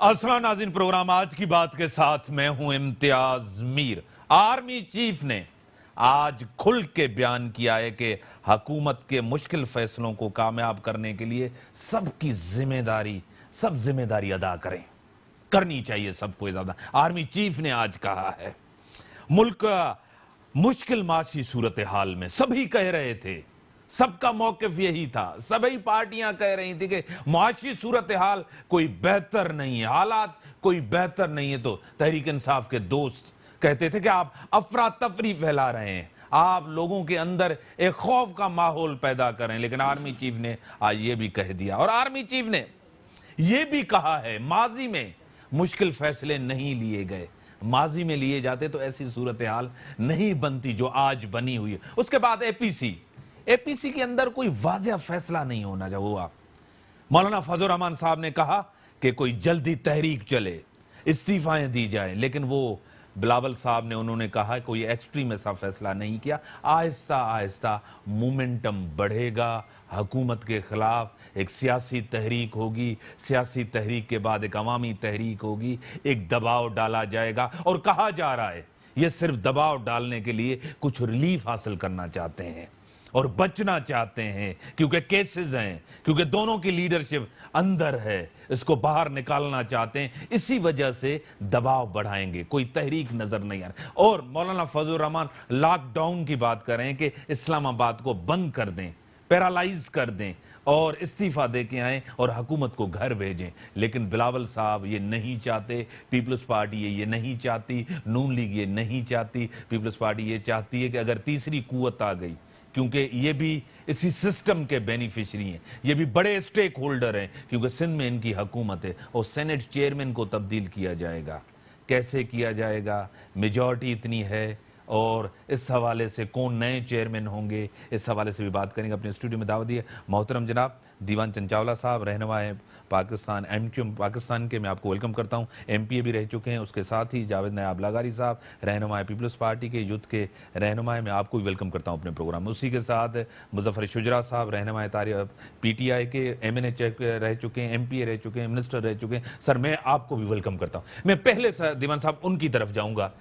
अस्सलाम नाज़रीन, प्रोग्राम आज की बात के साथ मैं हूं इम्तियाज मीर। आर्मी चीफ ने आज खुल के बयान किया है कि हुकूमत के मुश्किल फैसलों को कामयाब करने के लिए सब जिम्मेदारी अदा करनी चाहिए सबको ज्यादा। आर्मी चीफ ने आज कहा है मुल्क का मुश्किल माशी सूरत हाल में सभी कह रहे थे, सबका मौक़िफ़ यही था, सभी पार्टियां कह रही थी कि मुआशी सूरत हाल कोई बेहतर नहीं है, हालात कोई बेहतर नहीं है। तो तहरीक इंसाफ के दोस्त कहते थे कि आप अफरा तफरी फैला रहे हैं, आप लोगों के अंदर एक खौफ का माहौल पैदा करें। लेकिन आर्मी चीफ ने आज ये भी कह दिया, और आर्मी चीफ ने ये भी कहा है माजी में मुश्किल फैसले नहीं लिए गए, माजी में लिए जाते तो ऐसी सूरत हाल नहीं बनती जो आज बनी हुई है। उसके बाद एपीसी के अंदर कोई वाज़ेह फैसला नहीं होना चाहिए। मौलाना फजल रहमान साहब ने कहा कि कोई जल्दी तहरीक चले, इस्तीफाएं दी जाए, लेकिन वो बिलावल साहब ने उन्होंने कहा कोई एक्सट्रीम ऐसा फैसला नहीं किया। आहिस्ता आहिस्ता मोमेंटम बढ़ेगा, हुकूमत के खिलाफ एक सियासी तहरीक होगी, सियासी तहरीक के बाद एक अवामी तहरीक होगी, एक दबाव डाला जाएगा। और कहा जा रहा है ये सिर्फ दबाव डालने के लिए कुछ रिलीफ हासिल करना चाहते हैं और बचना चाहते हैं, क्योंकि केसेस हैं, क्योंकि दोनों की लीडरशिप अंदर है, इसको बाहर निकालना चाहते हैं, इसी वजह से दबाव बढ़ाएंगे, कोई तहरीक नजर नहीं आ रहा। और मौलाना फजल रहमान लॉकडाउन की बात कर रहे हैं कि इस्लामाबाद को बंद कर दें, पैरालाइज कर दें और इस्तीफा दे के आए और हुकूमत को घर भेजें। लेकिन बिलावल साहब ये नहीं चाहते, पीपल्स पार्टी ये नहीं चाहती, नून लीग ये नहीं चाहती। पीपल्स पार्टी ये चाहती है कि अगर तीसरी कुव्वत आ गई, क्योंकि ये भी इसी सिस्टम के बेनिफिशरी हैं, ये भी बड़े स्टेक होल्डर हैं, क्योंकि सिंध में इनकी हुकूमत है, और सेनेट चेयरमैन को तब्दील किया जाएगा। कैसे किया जाएगा, मेजॉरिटी इतनी है, और इस हवाले से कौन नए चेयरमैन होंगे, इस हवाले से भी बात करेंगे। अपने स्टूडियो में दावत दिए मोहतरम जनाब दीवान चंचावला साहब, रहनुमा है पाकिस्तान एमक्यूएम पाकिस्तान के, मैं आपको वेलकम करता हूं। एमपीए भी रह चुके हैं। उसके साथ ही जावेद नायाब लागारी साहब, रहनुमा है पीपल्स पार्टी के, यूथ के रहनुमा है, मैं आपको भी वेलकम करता हूं अपने प्रोग्राम में। उसी के साथ मुजफ्फर शुजरा साहब, रहनुमा है पीटीआई के, एमएनए रह चुके हैं, एमपीए रह चुके हैं, मिनिस्टर रह चुके हैं। सर मैं आपको भी वेलकम करता हूँ। मैं पहले दीवान साहब उनकी तरफ जाऊँगा।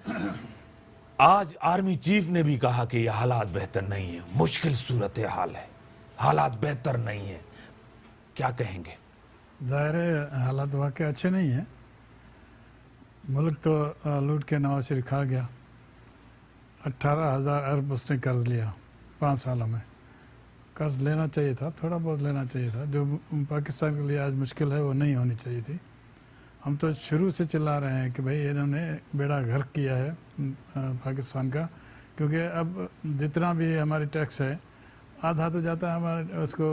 आज आर्मी चीफ ने भी कहा कि यह हालात बेहतर नहीं है, मुश्किल सूरत हाल है, हालात बेहतर नहीं है, क्या कहेंगे? ज़ाहिर है हालात वाकई अच्छे नहीं हैं। मुल्क तो लूट के नवाज शरीफ खा गया। 18,000 अरब उसने कर्ज लिया 5 सालों में। कर्ज लेना चाहिए था, थोड़ा बहुत लेना चाहिए था। जो पाकिस्तान के लिए आज मुश्किल है वो नहीं होनी चाहिए थी। हम तो शुरू से चिल्ला रहे हैं कि भाई इन्होंने बेड़ा गर्क किया है पाकिस्तान का, क्योंकि अब जितना भी हमारी टैक्स है आधा तो जाता है हमारे उसको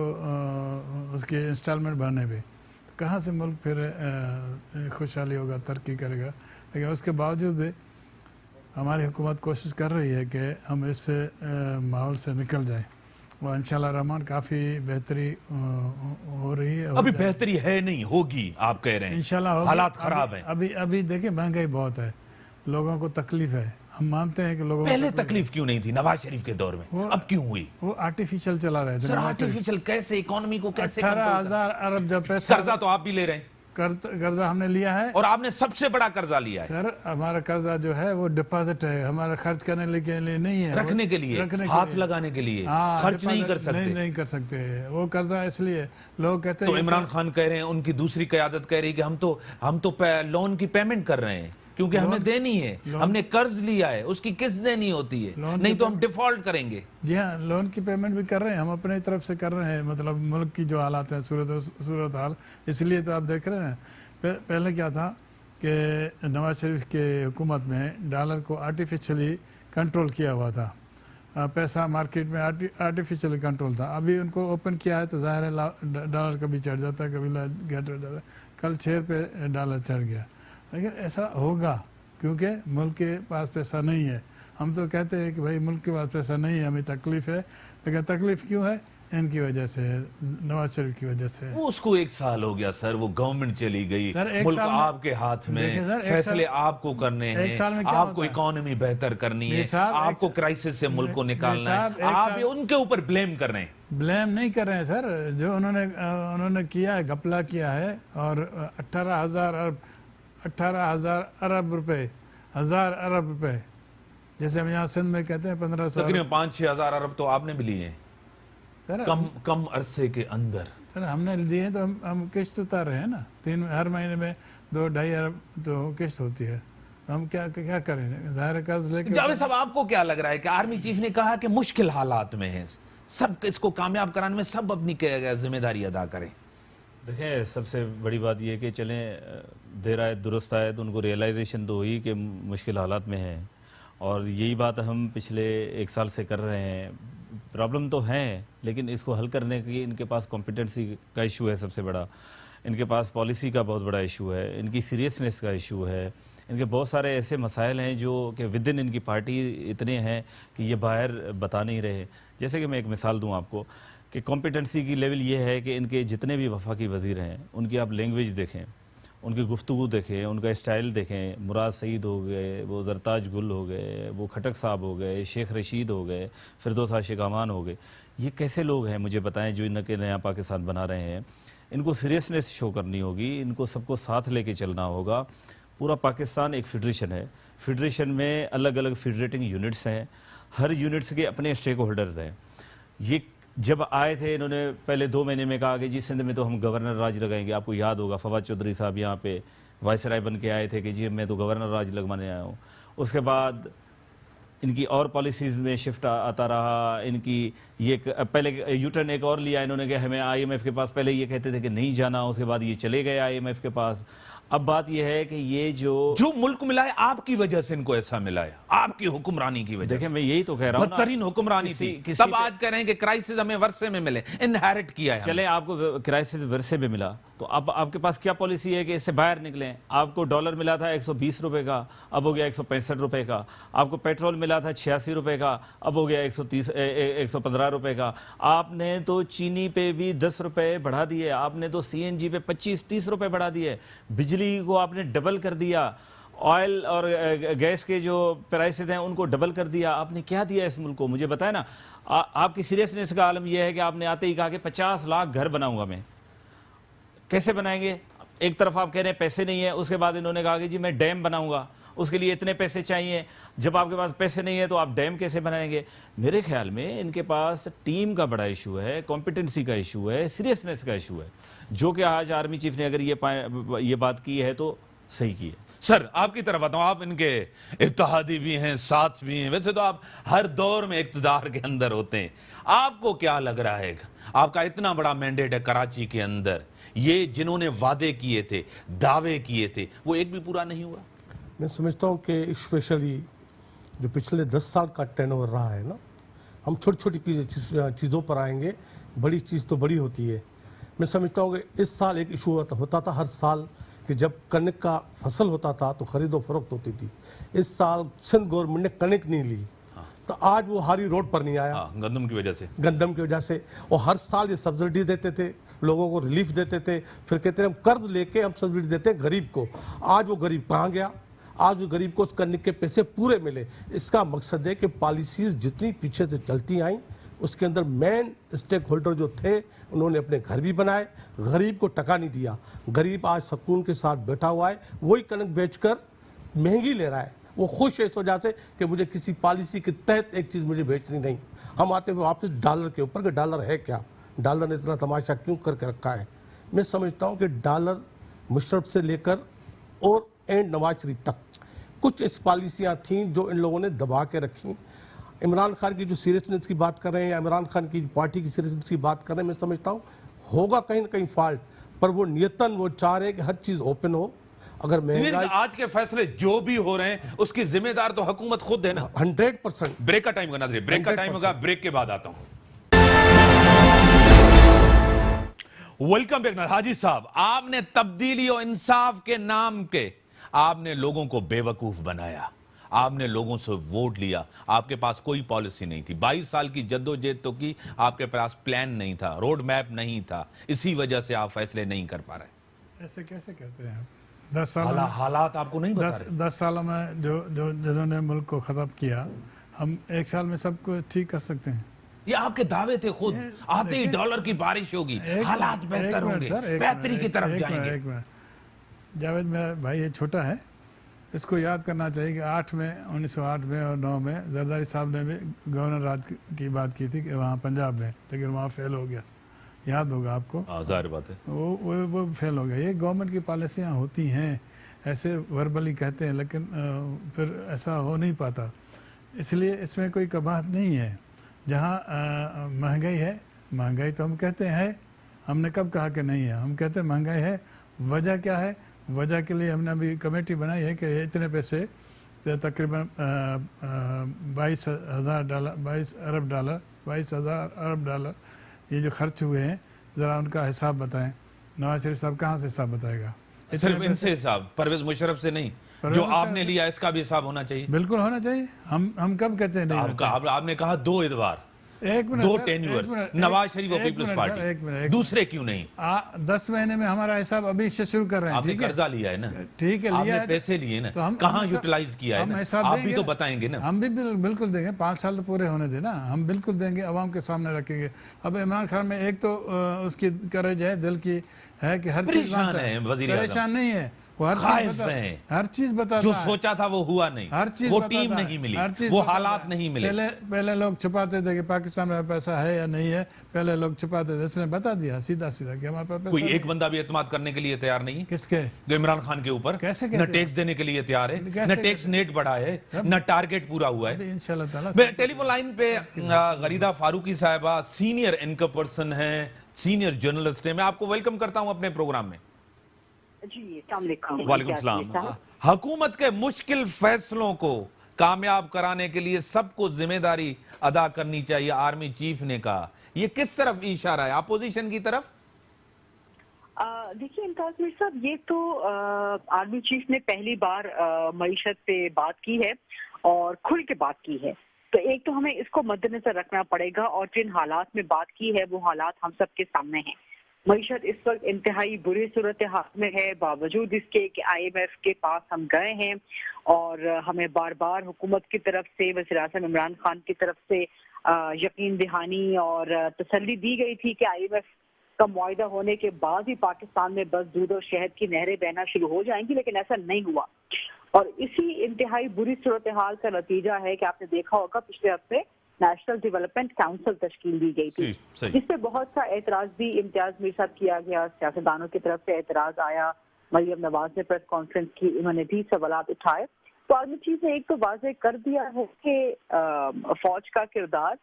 उसकी इंस्टॉलमेंट भरने पे। तो कहाँ से मुल्क फिर खुशहाली होगा, तरक्की करेगा? लेकिन उसके बावजूद भी हमारी हुकूमत कोशिश कर रही है कि हम इस माहौल से निकल जाएं, और इंशाल्लाह रहमान काफ़ी बेहतरी हो रही है। अभी बेहतरी है नहीं, होगी आप कह रहे हैं, इंशाल्लाह हालात खराब हैं। अभी देखिए महंगाई बहुत है, लोगों को तकलीफ है। हम मानते हैं कि लोगों पहले तकलीफ क्यों नहीं थी नवाज शरीफ के दौर में, अब क्यों हुई? वो आर्टिफिशियल चला रहे थे। सर आर्टिफिशियल कैसे, इकोनॉमी को कैसे? 18,000 अरब जब पैसा, कर्जा तो आप भी ले रहे हैं, कर्जा हमने लिया है, और आपने सबसे बड़ा कर्जा लिया है। सर हमारा कर्जा जो है वो डिपॉजिट है, हमारा खर्च करने के लिए नहीं है, रखने के लिए, हाथ लगाने के लिए, खर्च नहीं कर सकते। नहीं कर सकते वो कर्जा। इसलिए लोग कहते हैं, तो इमरान खान कह रहे हैं, उनकी दूसरी क़यादत कह रही है कि हम तो लोन की पेमेंट कर रहे हैं, क्योंकि हमें देनी है, हमने कर्ज लिया है, उसकी किस्त देनी होती है, नहीं तो हम डिफॉल्ट करेंगे। जी हाँ, लोन की पेमेंट भी कर रहे हैं, हम अपने तरफ से कर रहे हैं। मतलब मुल्क की जो हालात है, सूरत हाल, इसलिए तो आप देख रहे हैं। पहले क्या था कि नवाज शरीफ के हुकूमत में डॉलर को आर्टिफिशियली कंट्रोल किया हुआ था, पैसा मार्केट में आर्टिफिशियली कंट्रोल था। अभी उनको ओपन किया है तो ज़ाहिर है डॉलर कभी चढ़ जाता है, कभी घट जाता है। कल 6 पे डॉलर चढ़ गया, लेकिन ऐसा होगा क्योंकि मुल्क के पास पैसा नहीं है। हम तो कहते हैं कि भाई मुल्क के पास पैसा नहीं है, हमें तकलीफ़ है, लेकिन तकलीफ़ क्यों है? इनकी वजह से, नवाज शरीफ की वजह से। वो उसको 1 साल हो गया सर, वो गवर्नमेंट चली गई, मुल्क आपके हाथ में, फैसले आपको करने हैं, आपको इकोनॉमी बेहतर करनी है, आपको क्राइसिस से मुल्क को निकालना है, आप उनके ऊपर ब्लेम कर रहे हैं। ब्लेम नहीं कर रहे हैं सर, जो उन्होंने किया है, घपला किया है, और 18,000 अरब 18,000 अरब रुपए, 1,000 अरब रुपए, जैसे हम यहाँ सिंध में कहते हैं 1500 तकरीबन 5-6 हजार अरब तो आपने भी लिए हैं सर। कम अरसे के अंदर। सर हमने दिए हैं तो हम किस्त उतार रहे हैं ना, हर महीने में 2-2.5 अरब तो किस्त होती है, तो हम क्या करें, ज़ाहिर कर्ज लेके। जावेद साहब, आपको क्या लग रहा है कि आर्मी चीफ ने कहा कि मुश्किल हालात में है, सब इसको कामयाब कराने में सब अपनी जिम्मेदारी अदा करें? देखें, सबसे बड़ी बात यह कि चलें देर आए दुरुस्त आए, तो उनको रियलाइजेशन तो हुई कि मुश्किल हालात में हैं, और यही बात हम पिछले 1 साल से कर रहे हैं। प्रॉब्लम तो हैं, लेकिन इसको हल करने की इनके पास कॉम्पिटेंसी का इशू है सबसे बड़ा, इनके पास पॉलिसी का बहुत बड़ा इशू है, इनकी सीरियसनेस का इशू है, इनके बहुत सारे ऐसे मसाइल हैं जो कि विद इन इनकी पार्टी इतने हैं कि ये बाहर बता नहीं रहे। जैसे कि मैं एक मिसाल दूं आपको कि कॉम्पिटेंसी की लेवल ये है कि इनके जितने भी वफाकी वज़ीर हैं उनकी आप लैंग्वेज देखें, उनकी गुफ्तगू देखें, उनका स्टाइल देखें। मुराद सईद हो गए, वो जरताज गुल हो गए, वो खटक साहब हो गए, शेख रशीद हो गए, फिरदौस आशिक अमान हो गए। ये कैसे लोग हैं मुझे बताएं जो इनके नया पाकिस्तान बना रहे हैं? इनको सीरियसनेस शो करनी होगी, इनको सबको साथ लेके चलना होगा। पूरा पाकिस्तान एक फेडरेशन है, फेडरेशन में अलग अलग फेडरेटिंग यूनिट्स हैं, हर यूनिट्स के अपने स्टेक होल्डर्स हैं। ये जब आए थे इन्होंने पहले 2 महीने में कहा कि जी सिंध में तो हम गवर्नर राज लगाएंगे। आपको याद होगा फवाद चौधरी साहब यहाँ पे वाइसराय बन के आए थे कि जी मैं तो गवर्नर राज लगवाने आया हूँ। उसके बाद इनकी और पॉलिसीज़ में शिफ्ट आता रहा। इनकी ये पहले यूटर्न एक और लिया इन्होंने कि हमें IMF के पास, पहले ये कहते थे कि नहीं जाना, उसके बाद ये चले गए IMF के पास। अब बात यह है कि ये जो मुल्क मिला है आपकी वजह से इनको ऐसा मिला है, आपकी हुक्मरानी की वजह। देखिए मैं यही तो कह रहा हूँ, बदतरीन हुक्मरानी थी। तब आज कह रहे हैं कि क्राइसिस हमें वर्षे में मिले, इनहेरिट किया है। चले आपको क्राइसिस वर्षे में मिला तो अब आपके पास क्या पॉलिसी है कि इससे बाहर निकलें? आपको डॉलर मिला था 120 रुपए का, अब हो गया 165 रुपए का। आपको पेट्रोल मिला था 86 रुपए का, अब हो गया 115 रुपए का। आपने तो चीनी पे भी 10 रुपए बढ़ा दिए, आपने तो CNG पे 25-30 रुपए बढ़ा दिए, बिजली को आपने डबल कर दिया, ऑयल और गैस के जो प्राइसेस हैं उनको डबल कर दिया। आपने क्या दिया इस मुल्क को? मुझे बताए ना। आपकी सीरियसनेस का आलम यह है कि आपने आते ही कहा कि 50 लाख घर बनाऊंगा मैं। कैसे बनाएंगे? एक तरफ आप कह रहे हैं पैसे नहीं है, उसके बाद इन्होंने कहा कि जी मैं डैम बनाऊंगा, उसके लिए इतने पैसे चाहिए। जब आपके पास पैसे नहीं है तो आप डैम कैसे बनाएंगे? मेरे ख्याल में इनके पास टीम का बड़ा इशू है, कॉम्पिटेंसी का इशू है, सीरियसनेस का इशू है, जो कि आज आर्मी चीफ ने अगर ये बात की है तो सही की है। सर आपकी तरफ आता हूं, आप इनके इत्तेहादी भी हैं, साथ भी हैं, वैसे तो आप हर दौर में इक़्तिदार के अंदर होते हैं। आपको क्या लग रहा है, आपका इतना बड़ा मैंडेट है कराची के अंदर, ये जिन्होंने वादे किए थे, दावे किए थे, वो एक भी पूरा नहीं हुआ? मैं समझता हूँ कि स्पेशली जो पिछले 10 साल का टर्नओवर रहा है ना, हम छोटी छोटी चीज़ों पर आएंगे, बड़ी चीज़ तो बड़ी होती है। मैं समझता हूँ कि इस साल एक इशू होता था हर साल कि जब कणक का फसल होता था तो खरीदो फरोख्त होती थी। इस साल सिंध गवर्नमेंट ने कणक नहीं ली, तो आज वो हारी रोड पर नहीं आया। गंदम की वजह से। और हर साल ये सब्सिडी देते थे, लोगों को रिलीफ देते थे, फिर कहते हैं हम कर्ज लेके हम सब्सिडी देते हैं गरीब को। आज वो गरीब कहाँ गया? आज वो गरीब को उस कणक के पैसे पूरे मिले। इसका मकसद है कि पॉलिसीज जितनी पीछे से चलती आई उसके अंदर मेन स्टेक होल्डर जो थे उन्होंने अपने घर भी बनाए, गरीब को टका नहीं दिया। गरीब आज सुकून के साथ बैठा हुआ है, वही कणक बेचकर महंगी ले रहा है। वो खुश है इस वजह से कि मुझे किसी पॉलिसी के तहत एक चीज़ मुझे बेचनी नहीं। हम आते हुए वापस डॉलर के ऊपर कि डॉलर है क्या, डॉलर ने इतना तमाशा क्यों करके रखा है। मैं समझता हूँ कि डॉलर मुशर्रफ से लेकर और एंड नवाज शरीफ तक कुछ इस पॉलिसियाँ थीं जो इन लोगों ने दबा के रखी। इमरान खान की जो सीरियसनेस की बात कर रहे हैं या इमरान खान की पार्टी की सीरियसनेस की बात कर रहे हैं, मैं समझता हूँ होगा कहीं ना कहीं फॉल्ट, पर वो नियतन वो चाह रहे हैं कि हर चीज़ ओपन हो। अगर महंगाई, आज के फैसले जो भी हो रहे हैं उसकी जिम्मेदार तो हुकूमत खुद है ना। 100%। ब्रेक का टाइम होगा, ब्रेक का टाइम होगा, ब्रेक के बाद आता हूं। वेलकम बैक हाजी साहब। आपने तब्दीली और इंसाफ के नाम के आपने लोगों को बेवकूफ बनाया, आपने लोगों से वोट लिया, आपके पास कोई पॉलिसी नहीं थी। 22 साल की जद्दोजहद तो की, आपके पास प्लान नहीं था, रोड मैप नहीं था, इसी वजह से आप फैसले नहीं कर पा रहे। ऐसे कैसे कहते हैं? 10 साल हालात आपको नहीं बता रहे। 10 सालों में जो जिन्होंने मुल्क को खत्म किया, हम 1 साल में सबको ठीक कर सकते हैं? ये आपके दावे थे खुद। आते ही डॉलर की बारिश होगी, हालात बेहतर होंगे, बेहतरी की तरफ जाएंगे। जावेद मेरा भाई ये छोटा है, इसको याद करना चाहिए कि 1908 में और 9 में जरदारी साहब ने भी गवर्नर राज की बात की थी कि वहाँ पंजाब में, लेकिन वहाँ फेल हो गया, याद होगा आपको। जाहिर बात है, वो फेल हो गया। ये गवर्नमेंट की पॉलिसियाँ होती हैं, ऐसे वर्बली कहते हैं लेकिन फिर ऐसा हो नहीं पाता, इसलिए इसमें कोई कबाहत नहीं है। जहाँ महंगाई है, महंगाई तो हम कहते हैं, हमने कब कहा कि नहीं है, हम कहते हैं महंगाई है। वजह क्या है? वजह के लिए हमने अभी कमेटी बनाई है कि इतने पैसे तकरीबन 22,000 अरब डॉलर ये जो खर्च हुए हैं, ज़रा उनका हिसाब बताएं। नवाज शरीफ साहब कहाँ से हिसाब बताएगा? सिर्फ इनसे हिसाब, परवेज मुशर्रफ से नहीं, जो आपने लिया इसका भी हिसाब होना चाहिए। बिल्कुल होना चाहिए। हम कब कहते हैं नहीं? आपने कहा 2 इतवार, एक मिनट 2 सर, टेन्यूअर्स, एक मिनट, नवाज शरीफ और एक पीपल्स मिनट सर, एक मिनट, पार्टी, दूसरे क्यों नहीं? 10 महीने में हमारा हिसाब अभी से शुरू कर रहे हैं। आपने ठीक है, कर्जा लिया है ना, ठीक है, लिया आपने है, पैसे लिए ना, तो हम कहाँ हिसाब- यूटिलाइज किया है हम ना, हिसाब आप देंगे भी तो ना। बताएंगे ना। हम भी बिल्कुल देंगे, 5 साल तो पूरे होने देना, हम बिल्कुल देंगे, आवाम के सामने रखेंगे। अब इमरान खान में एक तो उसकी करेज है, दिल की है कि हर चीज परेशान मानता है वज़ीर आज़म। परेशान नहीं है वो, खाइफ हैं। हर चीज बताता जो है, सोचा था वो हुआ नहीं, हर चीज वो बताता टीम है, नहीं मिली, हर चीज वो बताता हालात है। नहीं मिले। पहले लोग छुपाते थे कि पाकिस्तान में पैसा है या नहीं है, पहले लोग छुपाते थे, इसने बता दिया सीधा कि हमारे पास कोई पैसा एक बंदा भी एतमाद करने के लिए तैयार नहीं है किसके? जो इमरान खान के ऊपर कैसे न कहते हैं? टैक्स देने के लिए तैयार है, कैसे न टैक्स नेट बढ़ा है, न टारगेट पूरा हुआ है। इंशाल्लाह ताला टेलीफोन लाइन पे गरीदा फारूकी साहिबा सीनियर एंकर पर्सन है, सीनियर जर्नलिस्ट है, मैं आपको वेलकम करता हूं अपने प्रोग्राम में। जी, अस्सलाम वालेकुम। वालेकुम सलाम। हुकूमत के मुश्किल फैसलों को कामयाब कराने के लिए सबको जिम्मेदारी अदा करनी चाहिए, आर्मी चीफ ने कहा। ये किस तरफ इशारा है? अपोजिशन की तरफ? देखिए इम्तियाज मीर साहब, ये तो आर्मी चीफ ने पहली बार मईशत पे बात की है और खुल के बात की है, तो एक तो हमें इसको मद्देनजर रखना पड़ेगा, और जिन हालात में बात की है वो हालात हम सबके सामने हैं। मईशत इस वक्त इंतहाई बुरी सूरत हाल में है, बावजूद इसके कि IMF के पास हम गए हैं और हमें बार बार हुकूमत की तरफ से, वज़ीर-ए-आज़म इमरान खान की तरफ से यकीन दहानी और तसल्ली दी गई थी कि IMF का मुआहिदा होने के बाद ही पाकिस्तान में बस दूध और शहद की नहरें बहना शुरू हो जाएंगी, लेकिन ऐसा नहीं हुआ। और इसी इंतहाई बुरी सूरत हाल का नतीजा है कि आपने देखा होगा पिछले हफ्ते नेशनल डेवलपमेंट काउंसिल तश्कील दी गई थी, जिससे बहुत सा एतराज भी इम्तियाज मीर साहब किया गया, सियासतदानों की तरफ से एतराज आया। मरियम नवाज ने प्रेस कॉन्फ्रेंस की, उन्होंने भी सवालात उठाए। तो आर्मी चीफ ने एक तो वाज़ेह कर दिया है कि फौज का किरदार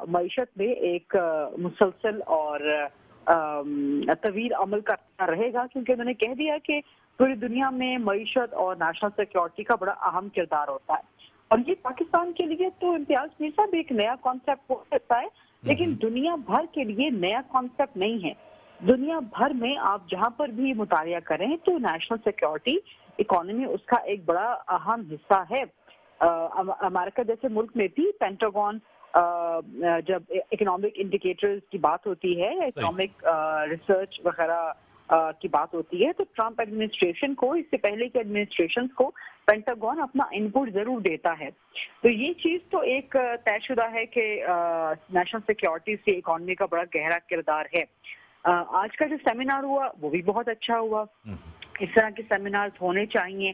मईशत में एक मुसलसल और तवील अमल का रहेगा, क्योंकि उन्होंने कह दिया कि पूरी दुनिया में मईशत और नेशनल सिक्योरिटी का बड़ा अहम किरदार होता है। और ये पाकिस्तान के लिए तो इम्तियाज मीर साहब एक नया कॉन्सेप्ट हो सकता है, लेकिन दुनिया भर के लिए नया कॉन्सेप्ट नहीं है। दुनिया भर में आप जहां पर भी मुतालिया करें तो नेशनल सिक्योरिटी इकोनॉमी उसका एक बड़ा अहम हिस्सा है। अमेरिका जैसे मुल्क में भी पेंटागन जब इकोनॉमिक इंडिकेटर्स की बात होती है या इकोनॉमिक रिसर्च वगैरह की बात होती है, तो ट्रंप एडमिनिस्ट्रेशन को, इससे पहले के एडमिनिस्ट्रेशन को पेंटागन अपना इनपुट जरूर देता है। तो ये चीज तो एक तयशुदा है कि नेशनल सिक्योरिटी से इकोनॉमी का बड़ा गहरा किरदार है। आज का जो सेमिनार हुआ वो भी बहुत अच्छा हुआ, इस तरह के सेमिनार्स होने चाहिए।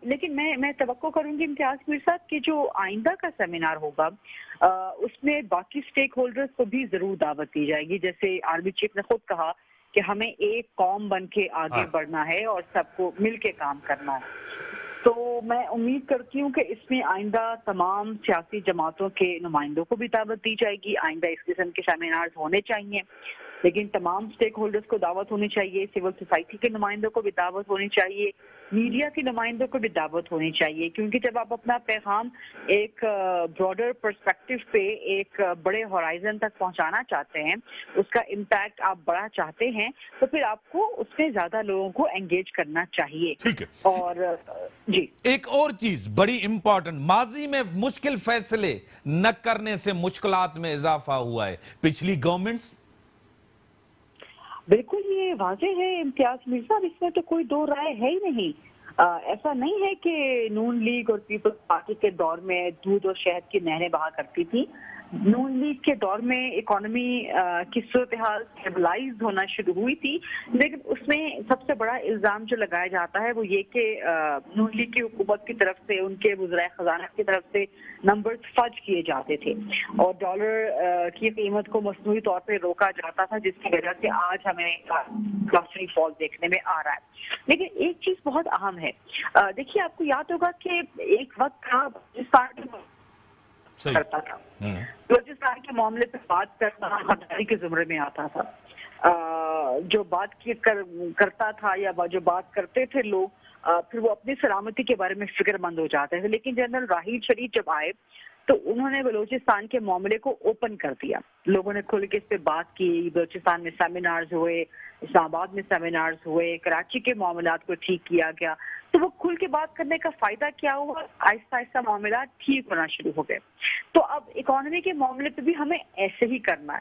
लेकिन मैं तवक्को करूंगी इम्तियाज मीर साहब कि जो आइंदा का सेमिनार होगा उसमें बाकी स्टेक होल्डर्स को भी जरूर दावत दी जाएगी। जैसे आर्मी चीफ ने खुद कहा कि हमें एक कौम बन के आगे बढ़ना है और सबको मिल के काम करना है। तो मैं उम्मीद करती हूँ कि इसमें आइंदा तमाम सियासी जमातों के नुमाइंदों को भी दावत दी जाएगी। आइंदा इस किस्म के सेमिनार्स होने चाहिए, लेकिन तमाम स्टेक होल्डर्स को दावत होनी चाहिए, सिविल सोसाइटी के नुमाइंदों को भी दावत होनी चाहिए, मीडिया के नुमाइंदों को भी दावत होनी चाहिए, क्योंकि जब आप अपना पैगाम एक ब्रॉडर पर्सपेक्टिव पे एक बड़े होराइजन तक पहुंचाना चाहते हैं, उसका इम्पैक्ट आप बड़ा चाहते हैं, तो फिर आपको उसमें ज्यादा लोगों को एंगेज करना चाहिए। ठीक है। और जी, एक और चीज बड़ी इंपॉर्टेंट, माजी में मुश्किल फैसले न करने से मुश्किलात में इजाफा हुआ है। पिछली गवर्नमेंट्स, बिल्कुल ये वाज़ेह है इम्तियाज मीर साहब, इसमें तो कोई दो राय है ही नहीं। ऐसा नहीं है कि नून लीग और पीपल्स पार्टी के दौर में दूध और शहद की नहरें बहा करती थी। नून लीग के दौर में इकोनॉमी की सूरत हाल स्टेबलाइज होना शुरू हुई थी, लेकिन उसमें सबसे बड़ा इल्ज़ाम जो लगाया जाता है वो ये कि नून लीग की हुकूमत की तरफ से, उनके वज़राए ख़ज़ाना की तरफ से नंबर्स फर्ज किए जाते थे और डॉलर की कीमत को मसनूई तौर पर रोका जाता था, जिसकी वजह से आज हमें काफ़ी फॉल देखने में आ रहा है। लेकिन एक चीज़ बहुत अहम है, देखिए आपको याद होगा कि एक वक्त था पाकिस्तान करता था, बलूचिस्तान के मामले पे बात करना गद्दारी के ज़ुमरे में आता था। जो बात करता था या जो बात करते थे लोग, फिर वो अपनी सलामती के बारे में फिक्रमंद हो जाते थे। लेकिन जनरल राहील शरीफ जब आए तो उन्होंने बलूचिस्तान के मामले को ओपन कर दिया, लोगों ने खुल के इस पे बात की, बलूचिस्तान में सेमिनार्स हुए, इस्लामाबाद में सेमिनार्स हुए, कराची के मामलात को ठीक किया गया। तो वो खुल के बात करने का फायदा क्या हुआ, आहिस्ता आहिस्ता मामला ठीक होना शुरू हो गए। तो अब इकोनॉमी के मामले पे भी हमें ऐसे ही करना है।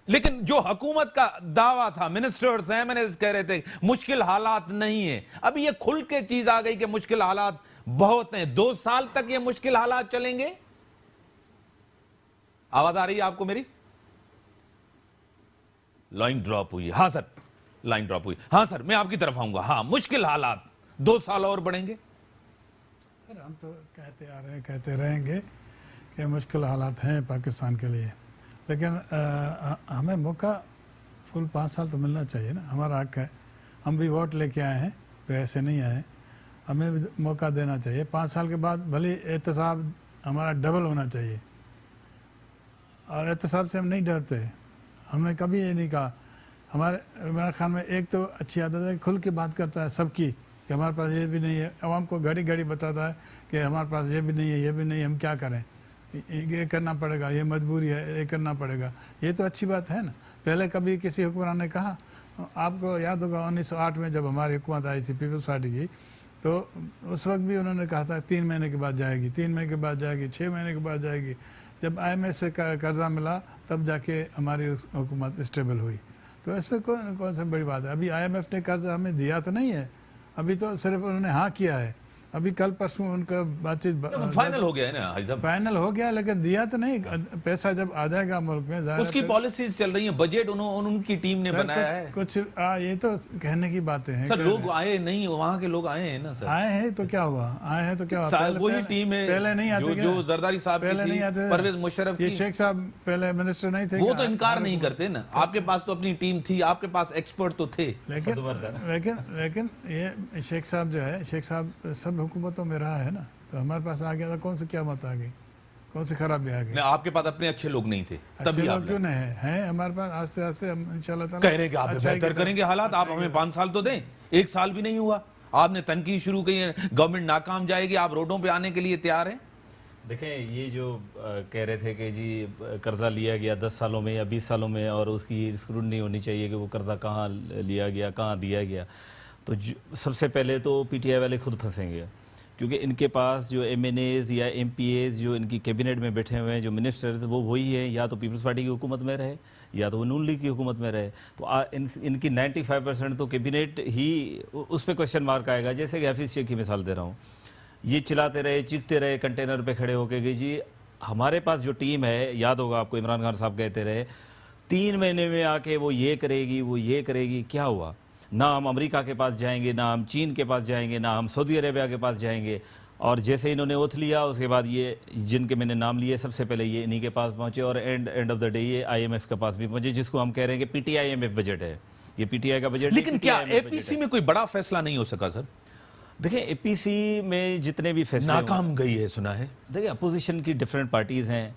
लेकिन जो हुकूमत का दावा था, मिनिस्टर्स एमएनएस कह रहे थे मुश्किल हालात नहीं है, अब ये खुल के चीज आ गई कि मुश्किल हालात बहुत हैं। 2 साल तक ये मुश्किल हालात चलेंगे? आवाज आ रही है आपको मेरी? लाइन ड्रॉप हुई है। हाँ सर, लाइन ड्रॉप हुई। हाँ सर, मैं आपकी तरफ आऊंगा। हाँ, मुश्किल हालात 2 साल और बढ़ेंगे? सर हम तो कहते आ रहे हैं, कहते रहेंगे कि मुश्किल हालात हैं पाकिस्तान के लिए, लेकिन हमें मौका फुल 5 साल तो मिलना चाहिए ना, हमारा हक है। हम भी वोट लेके आए हैं, कोई ऐसे नहीं आए, हमें भी मौका देना चाहिए। 5 साल के बाद भले एहतसाब हमारा डबल होना चाहिए, और एहतसाब से हम नहीं डरते। हमने कभी ये नहीं कहा। हमारे इमरान खान में एक तो अच्छी आदत है, खुल के बात करता है सबकी कि हमारे पास ये भी नहीं है, आवाम को घड़ी घड़ी बताता है कि हमारे पास ये भी नहीं है, ये भी नहीं है, हम क्या करें, ये करना पड़ेगा, ये मजबूरी है, ये करना पड़ेगा। ये तो अच्छी बात है ना। पहले कभी किसी हुक्मरान ने कहा, आपको याद होगा 1908 में जब हमारी हुकूमत आई थी पीपल्स पार्टी की, तो उस वक्त भी उन्होंने कहा था 3 महीने के बाद जाएगी, 3 महीने के बाद जाएगी, 6 महीने के बाद जाएगी। जब IMF से कर्जा मिला तब जाके हमारी हुकूमत स्टेबल हुई। तो इसमें कौन सी बड़ी बात है? अभी IMF ने कर्जा हमें दिया तो नहीं है, अभी तो सिर्फ उन्होंने हाँ किया है। अभी कल परसों उनका बातचीत फाइनल हो गया है ना हाजी साहब? फाइनल हो गया, लेकिन दिया तो नहीं। पैसा जब आ जाएगा मुल्क में, उसकी पॉलिसीज चल रही है, बजट उनकी टीम ने बनाया है कुछ। ये तो कहने की बातें हैं सर। लोग आए नहीं, वहां के लोग आए हैं ना सर। आए हैं तो क्या हुआ, आए हैं तो क्या हुआ? वही टीम है पहले नहीं आते, जो जरदारी साहब पहले नहीं आते, परवेज मुशर्रफ, ये शेख साहब पहले मिनिस्टर नहीं थे, वो तो इनकार नहीं करते ना। आपके पास तो अपनी टीम थी, आपके पास एक्सपर्ट तो थे। लेकिन ये शेख साहब जो है, शेख साहब सब हुकूमतों में रहा है ना, तो हमारे पास आ गया था। कौन सी क्यामत आ गई, कौन सी खराबी आ गई? आपके पास अपने अच्छे लोग नहीं थे, अच्छे लोग क्यों नहीं हैं हमारे पास? आस्ते आस्ते हम इंशाल्लाह ताला कह रहे कि आप बेहतर करेंगे हालात। आप हमें 5 साल तो दें, 1 साल भी नहीं हुआ, आपने तनकीद शुरू की है, गवर्नमेंट नाकाम जाएगी, आप रोडों पे आने के लिए तैयार हैं? देखें, ये जो कह रहे थे कि जी कर्जा लिया गया 10 सालों में या 20 सालों में, और उसकी स्क्रूटनी होनी चाहिए कि वो कर्जा कहाँ लिया गया, कहाँ दिया गया, तो सबसे पहले तो PTI वाले खुद फंसेंगे, क्योंकि इनके पास जो MNAs या MPAs जो इनकी कैबिनेट में बैठे हुए हैं, जो मिनिस्टर्स, वो वही है, या तो पीपल्स पार्टी की हुकूमत में रहे या तो वो नून लीग की हुकूमत में रहे। तो इनकी 95% तो कैबिनेट ही उस पर क्वेश्चन मार्क आएगा। जैसे कि हफीज़ शेख की मिसाल दे रहा हूँ, ये चिल्लाते रहे, चीखते रहे कंटेनर पे खड़े होके कि जी हमारे पास जो टीम है, याद होगा आपको इमरान खान साहब कहते रहे 3 महीने में आके वो ये करेगी, वो ये करेगी। क्या हुआ? ना हम अमेरिका के पास जाएंगे, ना हम चीन के पास जाएंगे, ना हम सऊदी अरेबिया के पास जाएंगे। और जैसे इन्होंने ओथ लिया, उसके बाद ये जिनके मैंने नाम लिए, सबसे पहले ये इन्हीं के पास पहुंचे, और एंड ऑफ द डे ये IMF के पास भी पहुंचे, जिसको हम कह रहे हैं कि PTI IMF बजट है, ये PTI का बजट। लेकिन क्या APC में कोई बड़ा फैसला नहीं हो सका सर? देखिए, APC में जितने भी फैसले नाकाम गई है सुना है। देखिए, अपोजिशन की डिफरेंट पार्टीज हैं।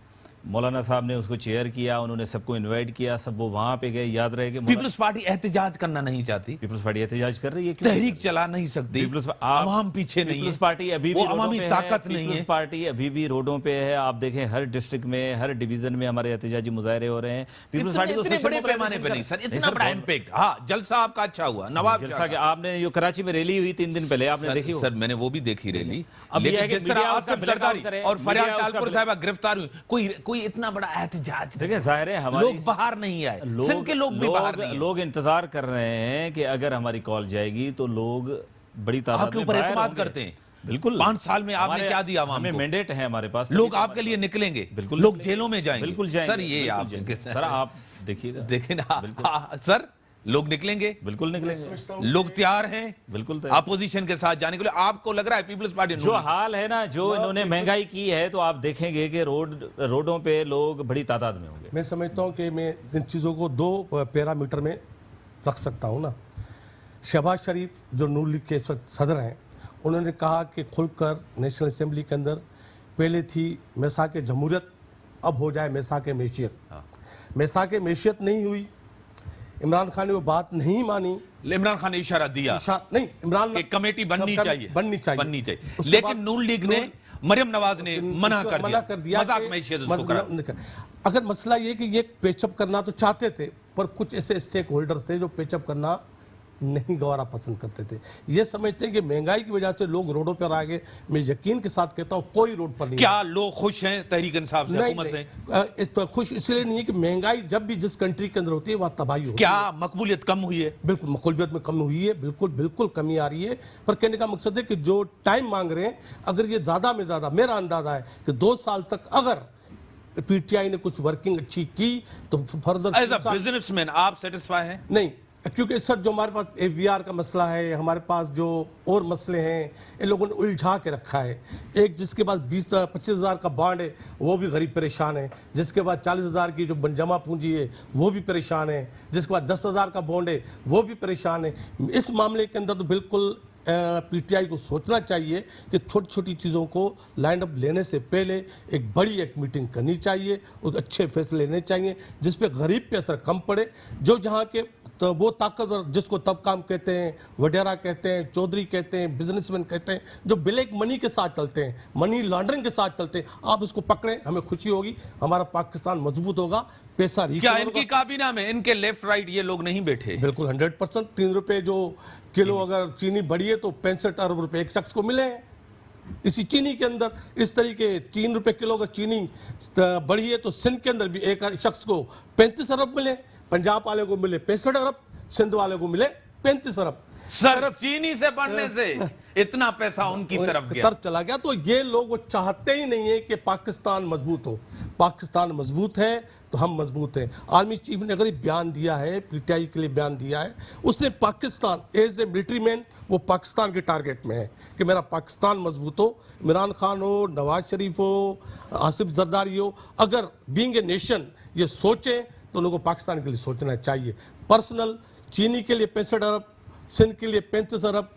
मौलाना साहब ने उसको चेयर किया, उन्होंने सबको इनवाइट किया, सब वो वहां पे गए। याद रहे कि पीपल्स पार्टी एहतजाज करना नहीं चाहती, पीपल्स पार्टी एहतजाज कर रही है, तहरीक चला नहीं सकती, आवाम पीछे नहीं है, पीपल्स पार्टी अभी भी अवामी ताकत नहीं है, पीपल्स पार्टी अभी भी रोडों पे है। आप देखें, हर डिस्ट्रिक्ट में, हर डिवीजन में हमारे एहतजाजी मुजाहरे हो रहे हैं। पीपल्स पार्टी इतने बड़े पैमाने पे नहीं सर, इतना बड़ा इम्पैक्ट। हाँ, जलसा आपका अच्छा हुआ, नवाब जलसा। आपने जो कराची में रैली हुई 3 दिन पहले, आपने देखी? सर मैंने वो भी देखी रैली। अब ये है कि जिस तरह आसिफ जरदारी और फरियाद तालपुर साहिबा गिरफ्तार हुई, कोई इतना बड़ा एहतजाज, देखिए जाहिर है हमारे लोग बाहर नहीं आए, सिंध के लोग भी बाहर नहीं आए। लोग इंतजार कर रहे हैं कि अगर हमारी कॉल जाएगी तो लोग बड़ी तादाद में आपके ऊपर एतमाद करते हैं। بالکل 5 साल में आपने क्या दिया आवाम हमें को? मैंडेट है हमारे पास, लोग आपके लिए निकलेंगे, बिल्कुल लोग निकलेंगे। जेलों में जाएंगे, बिल्कुल जाएंगे, सर ये बिल्कुल आप जाएंगे। सर आप देखिए देखें ना, हाँ, सर लोग निकलेंगे, बिल्कुल निकलेंगे, लोग तैयार हैं बिल्कुल तैयार। अपोजिशन के साथ जाने के लिए। आपको लग रहा है पीपल्स पार्टी जो हाल है ना, जो इन्होंने महंगाई की है, तो आप देखेंगे कि रोडों पे लोग बड़ी तादाद में होंगे। मैं समझता हूँ कि मैं इन चीज़ों को 2 पैरामीटर में रख सकता हूँ ना। शहबाज शरीफ जो नून लीग के इस वक्त सदर हैं, उन्होंने कहा कि खुलकर नेशनल असेंबली के अंदर पहले थी मैसाक जमहूरियत, अब हो जाए मैसाक मैशियत। मैसाक मैशियत नहीं हुई, इमरान खान ने वो बात नहीं मानी। इमरान खान ने इशारा दिया नहीं, इमरान कि कमेटी बननी चाहिए, बननी चाहिए। उसके लेकिन बाद नून लीग ने, मरियम नवाज ने मना कर दिया कि मैशियत उसको करा। अगर मसला ये कि ये पेचअप करना तो चाहते थे, पर कुछ ऐसे स्टेक होल्डर थे जो पेचअप करना नहीं गवारा पसंद करते थे। ये समझते हैं कि महंगाई की वजह से लोग रोडों पर आ गए। मैं यकीन के साथ कहता हूँ कोई रोड पर नहीं। क्या लोग खुश हैं तहरीक इंसाफ से, हुकूमत से? इस पर खुश इसलिए नहीं है कि महंगाई जब भी जिस कंट्री के अंदर होती है वहाँ तबाही होती है। क्या मकबूलियत कम हुई है? बिल्कुल मकबूलियत में कमी हुई है, बिल्कुल बिल्कुल कमी आ रही है। पर कहने का मकसद है कि जो टाइम मांग रहे हैं, अगर ये ज़्यादा में ज़्यादा, मेरा अंदाजा है कि 2 साल तक अगर पीटीआई ने कुछ वर्किंग अच्छी की तो फर्दर एज अ बिजनेसमैन आप सेटिस्फाई हैं? नहीं, क्योंकि सर जो हमारे पास एफबीआर का मसला है, हमारे पास जो और मसले हैं, इन लोगों ने उलझा के रखा है। एक जिसके पास 20-25 हज़ार का बॉन्ड है वो भी गरीब परेशान है, जिसके पास 40 हज़ार की जो जमा पूंजी है वो भी परेशान है, जिसके पास 10 हज़ार का बॉन्ड है वो भी परेशान है। इस मामले के अंदर तो बिल्कुल पीटीआई को सोचना चाहिए कि छोटी छोटी चीज़ों को लाइन अप लेने से पहले एक बड़ी एक मीटिंग करनी चाहिए और अच्छे फैसले लेने चाहिए जिस पे गरीब पे असर कम पड़े। जो जहाँ के तो वो ताकतवर जिसको तब काम कहते हैं, वडेरा कहते हैं, चौधरी कहते हैं, बिजनेसमैन कहते हैं, जो ब्लैक मनी के साथ चलते हैं, मनी लॉन्ड्रिंग के साथ चलते हैं, आप उसको पकड़ें, हमें खुशी होगी, हमारा पाकिस्तान मजबूत होगा, पैसा क्या इनकी काबीना में इनके लेफ्ट राइट ये लोग नहीं बैठे? बिल्कुल 100%। 3 रुपए जो किलो अगर चीनी बढ़ी है तो 65 अरब रुपए एक शख्स को मिले हैं इसी चीनी के अंदर। इस तरीके 3 रुपए किलो अगर चीनी बढ़ी है तो सिंध के अंदर भी एक शख्स को 35 अरब मिले, पंजाब वाले को मिले 65 अरब, सिंध वाले को मिले 35 अरब। सर चीनी से बढ़ने से इतना पैसा उनकी तरफ चला गया। तो ये लोग वो चाहते ही नहीं है कि पाकिस्तान मजबूत हो। पाकिस्तान मजबूत है तो हम मजबूत हैं। आर्मी चीफ ने अगर ये बयान दिया है, पीटीआई के लिए बयान दिया है, उसने Pakistan as a military man वो पाकिस्तान के टारगेट में है कि मेरा पाकिस्तान मजबूत हो। इमरान खान हो, नवाज शरीफ हो, आसिफ जरदारी हो, अगर बीइंग ए नेशन ये सोचें तो उनको पाकिस्तान के लिए सोचना चाहिए। पर्सनल चीनी के लिए 65 अरब, सिंध के लिए 35 अरब,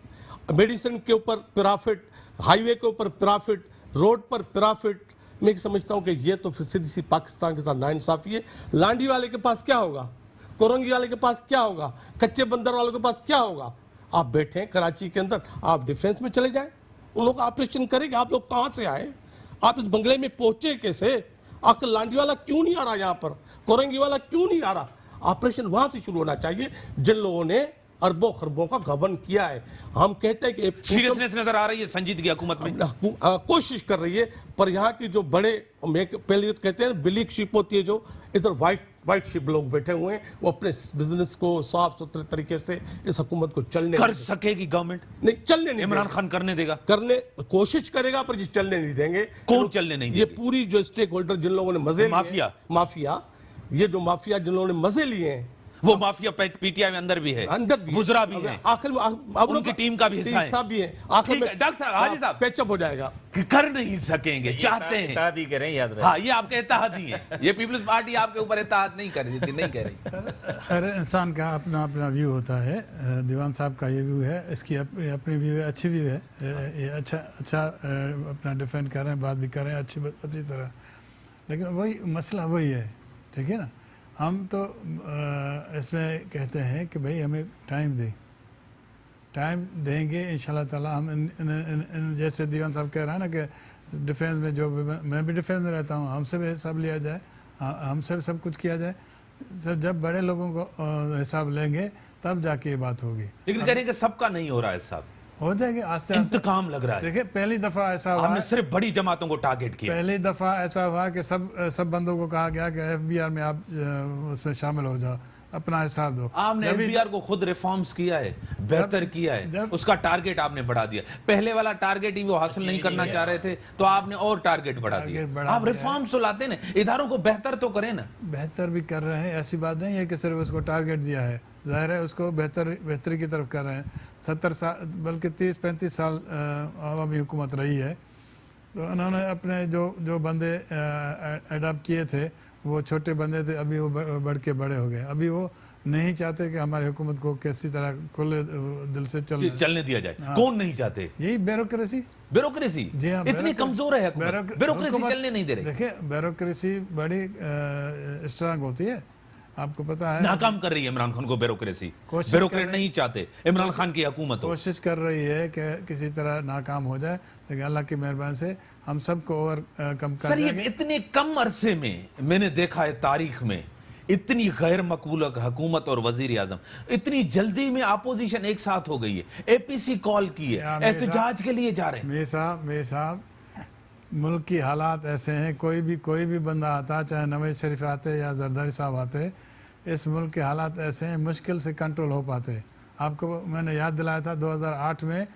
मेडिसिन के ऊपर प्रॉफिट, हाईवे के ऊपर प्रॉफिट, रोड पर प्रॉफिट। मैं समझता हूं कि ये तो फिर सीधी सी पाकिस्तान के साथ नाइंसाफी है। लांडी वाले के पास क्या होगा, कोरंगी वाले के पास क्या होगा, कच्चे बंदर वालों के पास क्या होगा। आप बैठे हैं कराची के अंदर, आप डिफेंस में चले जाएं, उन लोग ऑपरेशन करेंगे। आप लोग कहाँ से आए, आप इस बंगले में पहुंचे कैसे? आखिर लांडी वाला क्यों नहीं आ रहा यहाँ पर, कोरंगी वाला क्यों नहीं आ रहा? ऑपरेशन वहां से शुरू होना चाहिए जिन लोगों ने अरबों खरबों का गबन किया है। हम कहते हैं कि सीरियसनेस नजर आ रही है संजीदगी हुकूमत में, कोशिश कर रही है। पर यहाँ की जो बड़े पहले कहते हैं ब्लैक शिप होती है, जो इधर व्हाइट शिप लोग बैठे हुए हैं, वो अपने बिजनेस को साफ सुथरे तरीके से इस हुकूमत को चलने कर सकेगी गवर्नमेंट? नहीं, चलने नहीं। इमरान खान करने देगा? करने कोशिश करेगा पर ये चलने नहीं देंगे। कौन चलने नहीं देंगे? ये पूरी जो स्टेक होल्डर जिन लोगों ने मजे माफिया, ये जो माफिया जिन लोगों ने मजे लिए हैं, वो माफिया पीटीआई में अंदर भी है, गुजरा भी है, आखिर में उनकी टीम का भी हिस्सा भी है। आखिर में डॉक्टर साहब, हाजी साहब, पैचअप हो जाएगा। कर नहीं सकेंगे, चाहते हैं इत्तेहादी करें, याद रहे। हाँ, ये आपके इत्तेहादी हैं। ये पीपल्स पार्टी आपके ऊपर इत्तेहाद नहीं कर रही थी, नहीं कह रही। हर इंसान का अपना अपना व्यू होता है। दीवान साहब का ये व्यू है, इसकी अपनी व्यू है, अच्छी व्यू है, ये अच्छा अपना डिफेंड कर रहे हैं, बात भी कर रहे हैं अच्छी तरह। लेकिन वही मसला वही है, ठीक है ना। हम तो इसमें कहते हैं कि भाई हमें टाइम देंगे इंशाल्लाह ताला। हम इन जैसे दीवान साहब कह रहा है ना कि डिफेंस में जो मैं भी डिफेंस में रहता हूँ, हमसे भी हिसाब लिया जाए, हमसे सब कुछ किया जाए। जब बड़े लोगों को हिसाब लेंगे तब जाके ये बात होगी। लेकिन कह रहे हैं कि सबका नहीं हो रहा है साहब, हो जाएगी आस्ते आस्ते। इंतकाम लग रहा है। देखिए पहली दफा ऐसा हुआ, हमने सिर्फ बड़ी जमातों को टारगेट किया। पहली दफा ऐसा हुआ कि सब बंदों को कहा गया कि एफबीआर में आप उसमें शामिल हो जाओ, अपना हिसाब दो। आपने जब भी- एफबीआर को खुद रिफॉर्म्स किया है, बेहतर किया है, जब- उसका टारगेट आपने बढ़ा दिया। पहले वाला टारगेट ही वो हासिल नहीं करना चाह रहे थे तो आपने और टारगेट बढ़ा दिया। टारगेट बढ़ा आप दिया रिफॉर्म्स तो लाते ना, इदारों को बेहतर तो करें ना। बेहतर भी कर रहे हैं, ऐसी बात नहीं है कि सिर्फ उसको टारगेट दिया है, जाहिर है उसको बेहतरी की तरफ कर रहे हैं। 70 साल बल्कि 30-35 साल अवामी हुकूमत रही है, तो उन्होंने अपने जो बंदे अडॉप्ट किए थे वो छोटे बंदे थे, अभी वो बढ़ के बड़े हो गए। अभी वो नहीं चाहते कि हमारी हुकूमत को किसी तरह खुले दिल से चलने दिया जाए। कौन नहीं चाहते? यही ब्यूरोक्रेसी। ब्यूरोक्रेसी जी हाँ, इतनी कमजोर है, ब्यूरोक्रेसी हुकूमत- चलने नहीं दे रही, देखिए ब्यूरोक्रेसी बड़ी स्ट्रांग होती है, आपको पता है। नाकाम कर रही है इमरान खान को ब्यूरोक्रेसी। कोशिश ब्यूरोक्रेट कर नहीं चाहते इमरान खान की हुकूमत हो। कोशिश कर रही है कि किसी तरह नाकाम हो जाए, लेकिन अल्लाह की मेहरबानी से हम सबको ओवरकम कर सर ये देंगे। इतने कम अरसे में मैंने देखा है तारीख में इतनी गैर मकबूल हुकूमत और वजीर आजम, इतनी जल्दी में अपोजिशन एक साथ हो गई है, एपीसी कॉल की है, एहतजाज के लिए जा रहे हैं। मेरे साहब मुल्क की हालात ऐसे हैं, कोई भी बंदा आता, चाहे नवाज शरीफ आते या जरदारी साहब आते, इस मुल्क के हालात ऐसे हैं मुश्किल से कंट्रोल हो पाते। आपको मैंने याद दिलाया था 2008 में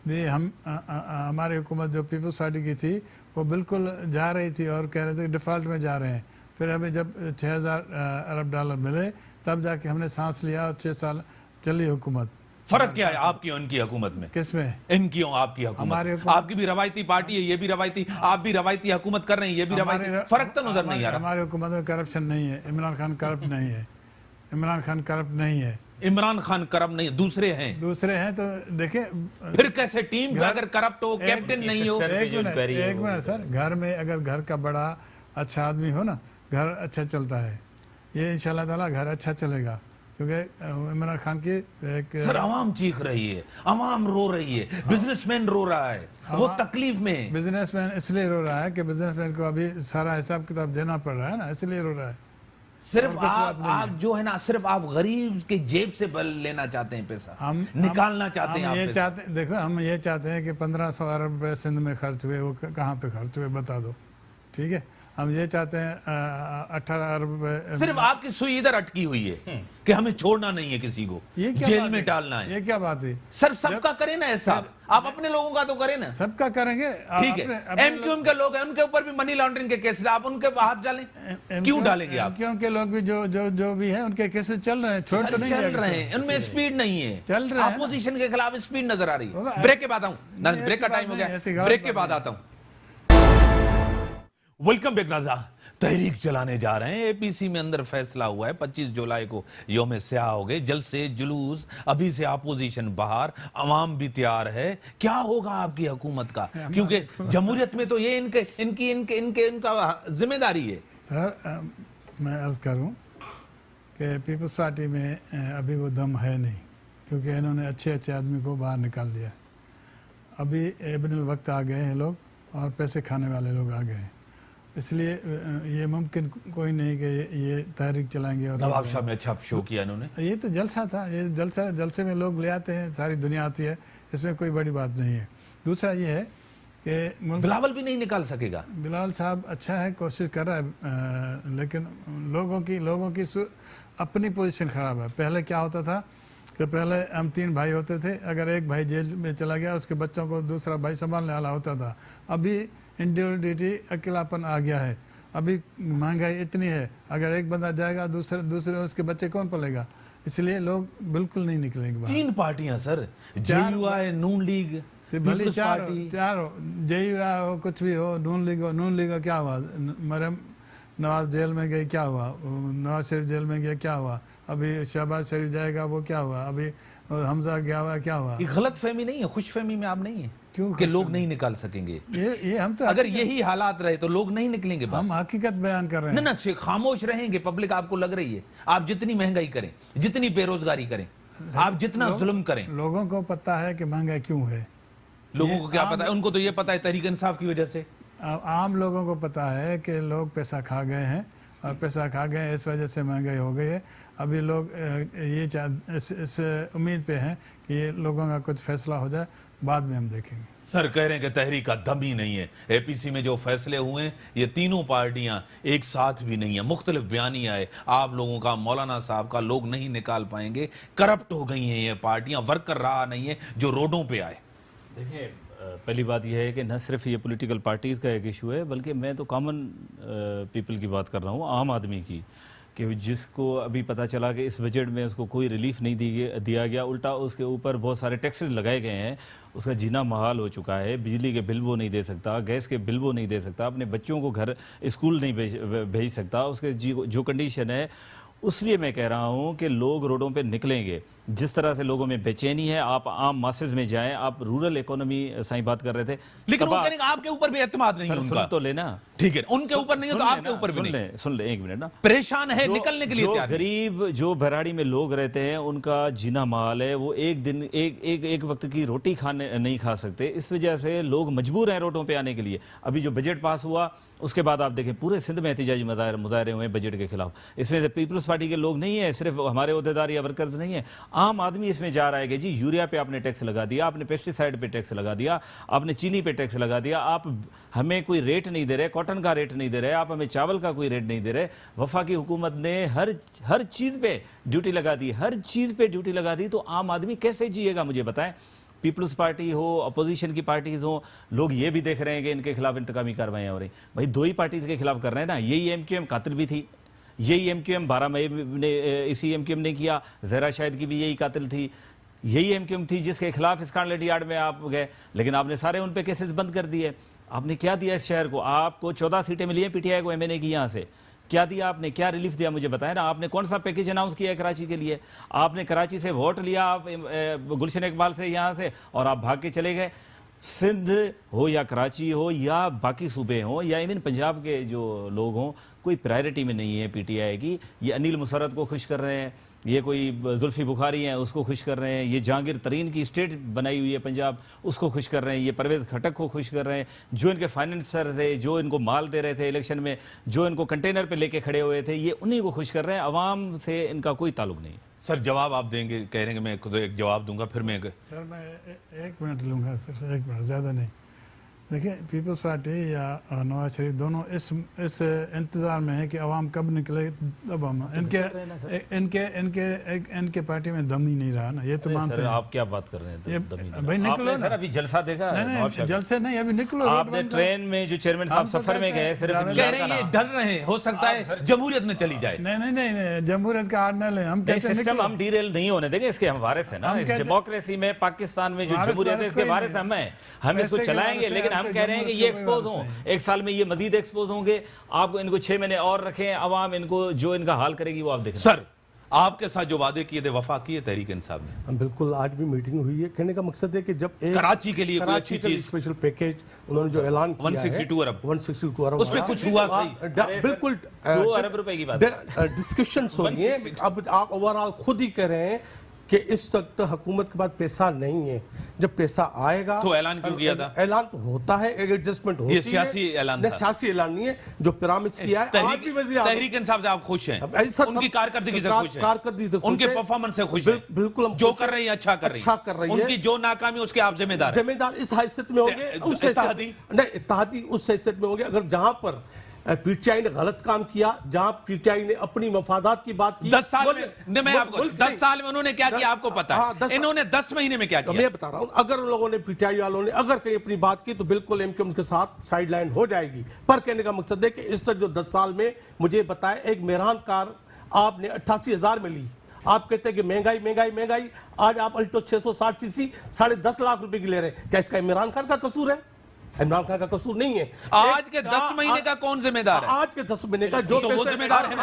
भी हमारी हुकूमत जो पीपल्स पार्टी की थी वो बिल्कुल जा रही थी और कह रहे थे डिफ़ॉल्ट में जा रहे हैं। फिर हमें जब 6000 अरब डॉलर मिले तब जाके हमने सांस लिया और 6 साल चली हुकूमत। फर्क क्या है आपकी और इनकी हुकूमत में? किसमें? इनकी और आपकी हुकूमत। आपकी भी रवायती पार्टी है, ये भी रवायती, आप भी रवायती हुकूमत कर रहे हैं, ये भी रवायती। फर्क तो नजर नहीं आ रहा। हमारी हुकूमत में करप्शन नहीं है, इमरान खान करप्ट नहीं है, इमरान खान करप्ट नहीं है। इमरान खान करप्ट नहीं, दूसरे हैं तो देखिए फिर कैसे टीम अगर करप्ट हो, कैप्टन नहीं हो। एक मिनट सर, घर में अगर घर का बड़ा अच्छा आदमी हो ना, घर अच्छा चलता है। ये इंशाल्लाह ताला घर अच्छा चलेगा, क्योंकि इमरान खान की एक सर आवाम चीख रही है, आवाम रो रही है, बिजनेसमैन रो रहा है, वो तकलीफ में। बिजनेसमैन इसलिए रो रहा है कि बिजनेसमैन को अभी सारा हिसाब किताब देना पड़ रहा है ना, इसलिए रो रहा है। सिर्फ आप जो है ना, सिर्फ आप गरीब के जेब से लेना चाहते हैं पैसा, हम निकालना चाहते हैं आप पैसा। देखो हम ये चाहते हैं कि 1500 अरब रुपए सिंध में खर्च हुए, वो कहाँ पे खर्च हुए बता दो, ठीक है। हम ये चाहते हैं 18 अरब रुपए। सिर्फ आपकी सुई इधर अटकी हुई है कि हमें छोड़ना नहीं है किसी को, जेल में डालना है। ये क्या बात है सर? सबका करें ना ऐसा, आप अपने लोगों का तो करें ना। सबका करेंगे, ठीक है। एमक्यूएम के लोग हैं, उनके ऊपर भी मनी लॉन्ड्रिंग के केसेस, आप उनके हाथ डालें? क्यों डालेंगे आप? एमक्यूएम के लोग भी जो भी हैं उनके केसेस चल रहे हैं, छोड़ तो नहीं चल रहे हैं, उनमें स्पीड नहीं है, चल रहे हैं। अपोजिशन के खिलाफ स्पीड नजर आ रही होगा, है। ब्रेक के बाद आऊं, ब्रेक का बात टाइम हो नहीं, गया, ऐसी गलत ब्रेक के बात बाद आता हूं। वेलकम बैक नाज़रीन, तहरीक चलाने जा रहे हैं। एपीसी में अंदर फैसला हुआ है, 25 जुलाई को यौम स्याह हो गए, जलसे जुलूस, अभी से अपोजिशन बाहर, अवाम भी तैयार है। क्या होगा आपकी हुकूमत का? क्योंकि जमहूरियत में तो ये इनका जिम्मेदारी है। सर मैं अर्ज करूं कि पीपल्स पार्टी में अभी वो दम है नहीं, क्योंकि इन्होंने अच्छे आदमी को बाहर निकाल दिया। अभी इब्नुल वक्त आ गए हैं लोग, और पैसे खाने वाले लोग आ गए हैं, इसलिए ये मुमकिन कोई नहीं कि ये तहरीक चलाएंगे। और नवाब शाह में अच्छा शो किया इन्होंने। ये तो जलसा था, ये जलसे में लोग ले आते हैं, सारी दुनिया आती है, इसमें कोई बड़ी बात नहीं है। दूसरा ये है कि बिलावल भी नहीं निकाल सकेगा। बिलाल साहब अच्छा है, कोशिश कर रहा है, लेकिन लोगों की अपनी पोजीशन खराब है। पहले क्या होता था कि पहले हम 3 भाई होते थे, अगर एक भाई जेल में चला गया उसके बच्चों को दूसरा भाई संभालने वाला होता था। अभी इंडिविजुअलिटी, अकेलापन आ गया है। अभी महंगाई इतनी है, अगर एक बंदा जाएगा दूसरे उसके बच्चे कौन पलेगा, इसलिए लोग बिल्कुल नहीं निकलेंगे बाहर। 3 पार्टियां सर, जेयूआई, नून लीग, भले चार हो, जेयूआई हो, कुछ भी हो, नून लीग हो, क्या हुआ? मरियम नवाज जेल में गई, क्या हुआ? नवाज शरीफ जेल में गया, क्या हुआ? अभी शहबाज शरीफ जाएगा, वो क्या हुआ? अभी हमजा गया हुआ, क्या हुआ? ये गलत फहमी नहीं है, खुश फहमी में आप नहीं है क्यों कि लोग नहीं निकाल सकेंगे? ये हम तो अगर यही हालात रहे तो लोग नहीं निकलेंगे। हम हकीकत बयान कर रहे हैं। ना खामोश रहेंगे, पब्लिक आपको लग रही है। आप जितनी महंगाई करें, जितनी बेरोजगारी करें, आप जितना जुल्म करें, लोगों को पता है कि महंगाई क्यों है। लोगों को क्या पता है? उनको तो ये पता है तहरीक इंसाफ की वजह से। आम लोगों को पता है कि लोग पैसा खा गए हैं, और पैसा खा गए इस वजह से महंगाई हो गई है। अभी लोग इस उम्मीद पे हैं कि ये लोगों का कुछ फैसला हो जाए, बाद में हम देखेंगे। सर कह रहे हैं कि तहरीक का दम ही नहीं है। एपीसी में जो फैसले हुए हैं ये तीनों पार्टियां एक साथ भी नहीं है, मुख्तलिफ बयानी आए आप लोगों का, मौलाना साहब का, लोग नहीं निकाल पाएंगे, करप्ट हो गई हैं ये पार्टियां, वर्कर रहा नहीं है जो रोडों पे आए। देखिए पहली बात यह है कि न सिर्फ ये पॉलिटिकल पार्टीज़ का एक इशू है, बल्कि मैं तो कॉमन पीपल की बात कर रहा हूँ, आम आदमी की, कि जिसको अभी पता चला कि इस बजट में उसको कोई रिलीफ नहीं दिया गया, उल्टा उसके ऊपर बहुत सारे टैक्सेस लगाए गए हैं, उसका जीना महाल हो चुका है, बिजली के बिल वो नहीं दे सकता, गैस के बिल वो नहीं दे सकता, अपने बच्चों को घर स्कूल नहीं भेज सकता, उसके जो कंडीशन है। उसलिए मैं कह रहा हूँ कि लोग रोडों पे निकलेंगे। जिस तरह से लोगों में बेचैनी है, आप आम मासेज में जाएं, आप रूरल इकोनॉमी साईं बात कर रहे थे, लेकिन वो कहेंगे आपके ऊपर भी एतमाद नहीं है सर, उनका। सुन तो लेना, ठीक है, उनके ऊपर नहीं है तो आपके ऊपर भी नहीं। सुन ले एक मिनट ना, परेशान है, निकलने के लिए जो तैयार नहीं। गरीब जो भराड़ी में लोग रहते हैं उनका जीना महाल है, वो एक दिन एक वक्त की रोटी नहीं खा सकते, इस वजह से लोग मजबूर हैं रोडों पे आने के लिए। अभी जो बजट पास हुआ उसके बाद आप देखें पूरे सिंध में एहतजाजी मुजाहरे हुए बजट के खिलाफ। इसमें पीपल्स पार्टी के लोग नहीं है, सिर्फ हमारे ओहदेदार या वर्कर्स नहीं है, आम आदमी इसमें जा रहा है कि जी यूरिया पे आपने टैक्स लगा दिया, आपने पेस्टिसाइड पे टैक्स लगा दिया, आपने चीनी पे टैक्स लगा दिया, आप हमें कोई रेट नहीं दे रहे, कॉटन का रेट नहीं दे रहे, आप हमें चावल का कोई रेट नहीं दे रहे। वफाकी हुकूमत ने हर चीज़ पे ड्यूटी लगा दी, हर चीज़ पे ड्यूटी लगा दी, तो आम आदमी कैसे जिएगा मुझे बताएं। पीपल्स पार्टी हो, अपोजिशन की पार्टीज हो, लोग ये भी देख रहे हैं कि इनके खिलाफ इंतकामी कार्रवाइयाँ हो रही। भाई दो ही पार्टीज के खिलाफ कर रहे हैं ना, यही एमक्यूएम कातिल भी थी, यही एमक्यूएम 12 मई ने इसी एमक्यूएम ने किया, जहरा शाहिद की भी यही कातिल थी, यही एमक्यूएम थी जिसके खिलाफ स्कॉटलैंड यार्ड में आप गए, लेकिन आपने सारे उन पे केसेस बंद कर दिए। आपने क्या दिया इस शहर को? आपको 14 सीटें मिली हैं पीटीआई को एमएनए की, यहाँ से क्या दिया आपने, क्या रिलीफ दिया मुझे बताएं ना। आपने कौन सा पैकेज अनाउंस किया है कराची के लिए? आपने कराची से वोट लिया, आप गुलशन इकबाल से यहाँ से, और आप भाग के चले गए। सिंध हो या कराची हो या बाकी सूबे हो या इवन पंजाब के जो लोग हों, कोई प्रायोरिटी में नहीं है पीटीआई की। ये अनिल मुसर्रत को खुश कर रहे हैं, ये कोई जुल्फी बुखारी हैं उसको खुश कर रहे हैं, ये जहांगीर तरीन की स्टेट बनाई हुई है पंजाब उसको खुश कर रहे हैं, ये परवेज़ खटक को खुश कर रहे हैं, जो इनके फाइनेंसर थे, जो इनको माल दे रहे थे इलेक्शन में, जो इनको कंटेनर पे लेके खड़े हुए थे, ये उन्हीं को खुश कर रहे हैं। अवाम से इनका कोई ताल्लुक नहीं। सर जवाब आप देंगे, कह रहे हैं कि मैं खुद एक जवाब दूंगा, फिर मैं सर मैं एक मिनट लूँगा, सिर्फ एक मिनट, ज़्यादा नहीं। देखिए पीपल्स पार्टी या नवाज शरीफ दोनों इस इंतज़ार में है कि अवाम कब निकले तब हम इनके पार्टी में दम ही नहीं रहा ना, ये तो मानते हैं। आप क्या बात कर रहे हैं? भाई निकलो सर, अभी जलसा देखा? नहीं जलसे नहीं, अभी निकलो। आपने ट्रेन में जो चेयरमैन साहब सफर में गए, सिर्फ कह रहे हैं ये डर रहे हैं, हो सकता है जमहूरियत में चली जाए। नहीं जमहूरियत का आड़ न ले, हम कहते हैं सिस्टम हम डीरेल नहीं होने देंगे, इसके हम वारिस हैं ना। इस डेमोक्रेसी में पाकिस्तान में जो जमहूरियत है इसके वारिस हम हैं, हम इसको चलाएंगे। लेकिन हम कह रहे हैं कि ये एक्सपोज हों, एक साल में ये मजीद एक्सपोज होंगे, आप इनको 6 महीने और रखें, अवाम इनको जो इनका हाल करेगी वो आप देखें। सर आपके साथ जो वादे किए थे वफा किए तहरीक इंसाफ ने? हम बिल्कुल, आज भी मीटिंग हुई है। कहने का मकसद है कि जब एक कराची के लिए कोई अच्छी चीज, स्पेशल पैकेज उन्होंने जो ऐलान किया 162 अरब 162 अरब उसमें कुछ हुआ सही? बिल्कुल 2 अरब रुपए की बात डिस्कशंस हो रही है। अब आप ओवरऑल खुद ही कह रहे हैं कि इस वक्त हुकूमत के पास पैसा नहीं है, जब पैसा आएगा तो ऐलान क्यों किया था? ऐलान तो होता है, एडजस्टमेंट होती है, ये सियासी ऐलान था। सियासी ऐलान नहीं है, जो प्रॉमिस किया है। आज भी वज़ीर आज़म तहरीक इंसाफ से आप खुश हैं? उनकी कारकर्दगी से खुश हैं? कारकर्दगी से खुश उनके हैं। परफॉर्मेंस से खुश हैं? बिल्कुल हम जो खुश कर रही है अच्छा कर रही है। उनकी जो नाकामी उसके आप जिम्मेदार हैं। जिम्मेदार इस हैसियत में होंगे, उस इत्तेहादी उस हैसियत में होंगे। अगर जहां पर पीटीआई ने गलत काम किया, जहां पीटीआई ने अपनी मफादात की बात की, 10 साल में मैं आपको 10 साल में उन्होंने क्या किया आपको पता है, इन्होंने 10 महीने में क्या तो किया? मैं बता रहा हूं, अगर उन लोगों ने पीटीआई वालों ने अगर कहीं अपनी बात की तो बिल्कुल एमक्यूएम के साथ साइड लाइन हो जाएगी। पर कहने का मकसद है कि इस तक जो 10 साल में मुझे बताए, एक मेहरान कार आपने 88,000 में ली, आप कहते हैं कि महंगाई, आज आप अल्टो 660 सीसी 10.5 लाख रुपए की ले रहे हैं। क्या इसका इमरान खान का कसूर है? इमरान खान का कसूर नहीं है। आज के 10 महीने का कौन जिम्मेदार है? आज के 10 महीने का जो वो जिम्मेदार है ना।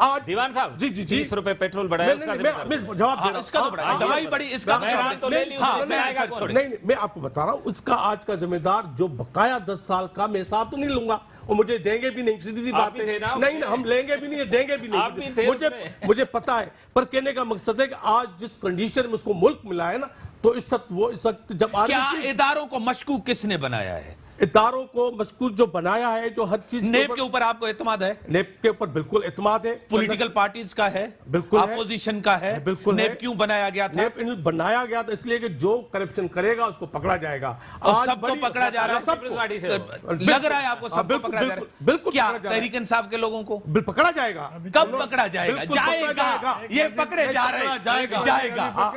आज दीवान साहब जी 30 रुपए पेट्रोल बढ़ाया, उसका मैं जवाब दे रहा इसका तो बढ़ाया, दवाई बढ़ी, इसका नहीं, मैं आपको बता रहा हूं, उसका आज का जिम्मेदार जो बकाया 10 साल का, मैं हिसाब तो नहीं लूंगा, और मुझे देंगे भी नहीं, सीधी सी बात है। नहीं, हम लेंगे भी नहीं, देंगे भी नहीं, मुझे पता है। पर कहने का मकसद है कि आज जिस कंडीशन में उसको मुल्क मिला है ना, तो इस वक्त जब क्या इदारों को मशकूक किसने बनाया है? इदारों को मजकूर जो बनाया है, जो हर चीज नेब के ऊपर आपको एतमाद है? नेब के ऊपर बिल्कुल एतमाद है। पॉलिटिकल पार्टीज का है, बिल्कुल है। अपोजिशन का है, बिल्कुल नेब है। क्यों बनाया गया था? नेब बनाया गया था इसलिए कि जो करप्शन करेगा उसको पकड़ा जाएगा। और आज सबको बड़ी- पकड़ा जा रहा है, पीपल्स पार्टी से होगा। लग रहा है आपको सबको बिल्कुल, पकड़ा जा रहा है? बिल्कुल क्या पकड़ा जा रहा है। तहरीक इंसाफ के लोगों को पकड़ा जाएगा। कब पकड़ा जाएगा? बिल्कुल पकड़ा जाएगा, जाएगा। ये पकड़े जा रहे हैं, जाएगा।